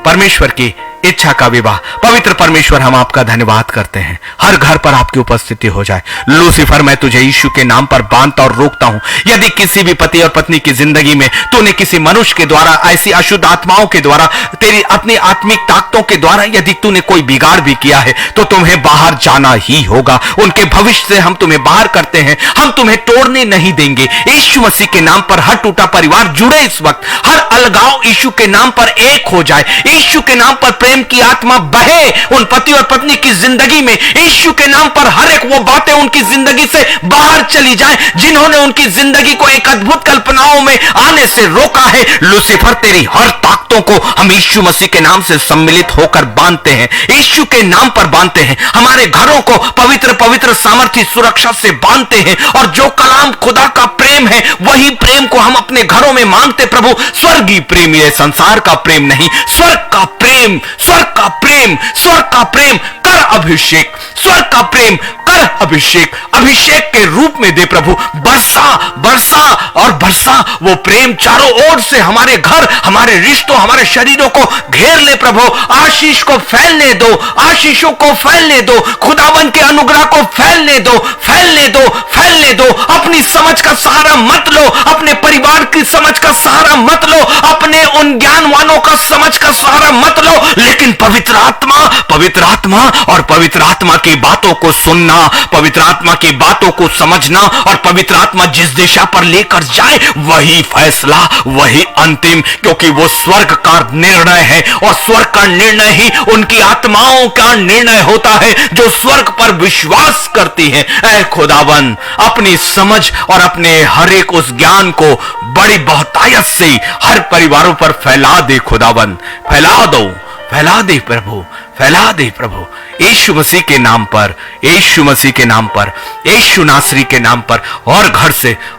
परमेश्वर की इच्छा का विवाह। पवित्र परमेश्वर, हम आपका धन्यवाद करते हैं, हर घर पर आपकी उपस्थिति हो जाए। लूसीफर, मैं तुझे यीशु के नाम पर बांधता और रोकता हूं। यदि किसी भी पति और पत्नी की जिंदगी में तूने किसी मनुष्य के द्वारा, ऐसी अशुद्ध आत्माओं के द्वारा, तेरी अपनी आत्मिक ताकतों के द्वारा यदि तूने कोई बिगाड़ भी किया है तो तुम्हें बाहर जाना ही होगा। उनके भविष्य से हम तुम्हें बाहर करते हैं, हम तुम्हें तोड़ने नहीं देंगे। यीशु मसीह के नाम पर हर टूटा परिवार जुड़े इस वक्त, हर अलगाव यीशु के नाम पर एक हो जाए। यीशु के नाम पर प्रेम की आत्मा बहे उन पति और पत्नी की जिंदगी में। यीशु के नाम पर हर एक वो बातें उनकी जिंदगी से बाहर चली जाएं जिन्होंने उनकी जिंदगी को एक अद्भुत कल्पनाओं में आने से रोका है। लूसीफर, तेरी हर ताकतों को हम यीशु मसीह के नाम से सम्मिलित होकर बांधते हैं, यीशु के नाम पर बांधते हैं। हमारे घरों को पवित्र पवित्र सामर्थ्य सुरक्षा से बांधते हैं, और जो कलाम खुदा का प्रेम है वही प्रेम को हम अपने घरों में मांगते। प्रभु, स्वर्गीय प्रेम, ये संसार का प्रेम नहीं, स्वर्ग का प्रेम, स्वर्ग का प्रेम, स्वर्ग का प्रेम कर अभिषेक, स्वर्ग का प्रेम कर अभिषेक, अभिषेक के रूप में दे प्रभु। बरसा बरसा और बरसा वो प्रेम चारों ओर से हमारे घर, हमारे रिश्तों, हमारे शरीरों को घेर ले प्रभु। आशीष को फैलने दो, आशीषों को फैलने दो, खुदावन के अनुग्रह को फैलने दो, फैलने दो, फैलने दो। अपनी समझ का सहारा मत लो, अपने परिवार की समझ का सहारा मत लो, अपने उन ज्ञानवानों का समझ का सहारा मत लो, लेकिन पवित्र आत्मा और पवित्र आत्मा की बातों को सुनना, पवित्र आत्मा की बातों को समझना, और पवित्र आत्मा जिस दिशा पर लेकर जाए वही फैसला, वही अंतिम, क्योंकि वो स्वर्ग का निर्णय है, और स्वर्ग का निर्णय ही उनकी आत्माओं का निर्णय होता है जो स्वर्ग पर विश्वास करती है। ऐ खुदावन, अपनी समझ और अपने हर एक उस ज्ञान को बड़ी बहुतायत से हर परिवारों पर फैला दे खुदावन, फैला दो, फैला दे प्रभु, फैला दे प्रभु। यीशु मसीह के नाम पर, यीशु मसीह के नाम पर, यीशु नासरी के नाम पर, और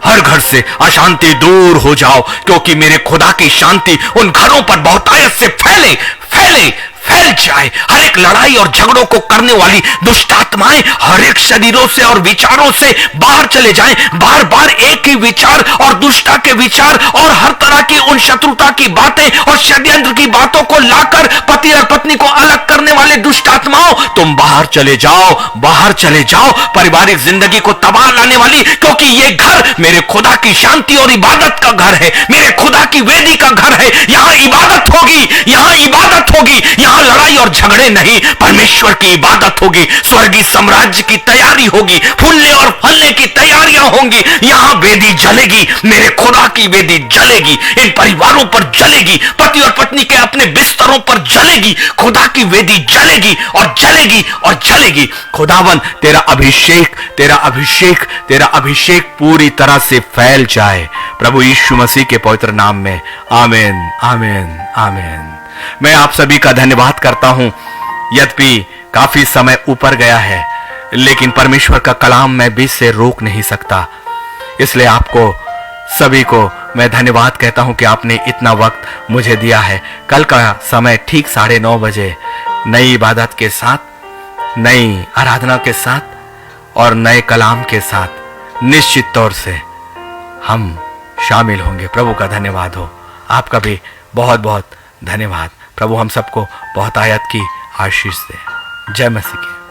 हर घर से अशांति दूर हो जाओ, क्योंकि मेरे खुदा की शांति उन घरों पर बहुतायत से फैले फैले फैल जाए। हर एक लड़ाई और झगड़ों को करने वाली दुष्ट आत्माएं हर एक शरीरों से और विचारों से बाहर चले जाएं। बार बार एक ही विचार और दुष्टता के विचार और हर तरह की उन शत्रुता की बातें और षड्यंत्र की बातों को लाकर पति और पत्नी को अलग करने वाले दुष्ट आत्माओं, तुम बाहर चले जाओ, बाहर चले जाओ। पारिवारिक जिंदगी को तबाह लाने वाली, क्योंकि ये घर मेरे खुदा की शांति और इबादत का घर है, मेरे खुदा की वेदी का घर है। यहां इबादत होगी, यहां इबादत होगी, यहां लड़ाई और झगड़े नहीं, परमेश्वर की इबादत होगी। स्वर्गीय साम्राज्य की तैयारी होगी, फूलने और फलने की तैयारियां होंगी। यहां वेदी जलेगी, मेरे खुदा की वेदी जलेगी, इन परिवारों पर जलेगी, पति और पत्नी के अपने बिस्तरों पर जलेगी। खुदा की वेदी जलेगी और जलेगी और जलेगी। खुदावन, तेरा अभिषेक, तेरा अभिषेक, तेरा अभिषेक पूरी तरह से फैल जाए प्रभु यीशु मसीह के पवित्र नाम में। आमीन, आमीन, आमीन। मैं आप सभी का धन्यवाद करता हूं। यद्यपि काफी समय ऊपर गया है, लेकिन परमेश्वर का कलाम मैं बीच से रोक नहीं सकता। इसलिए आपको सभी को मैं धन्यवाद कहता हूं कि आपने इतना वक्त मुझे दिया है। कल का समय ठीक 9:30 बजे नई इबादत के साथ, नई आराधना के साथ और नए कलाम के साथ निश्चित तौर से हम शामिल होंगे। प्रभु का धन्यवाद हो। आपका भी बहुत बहुत धन्यवाद। प्रभु हम सबको बहुत आयत की आशीष दे। जय मसीह की।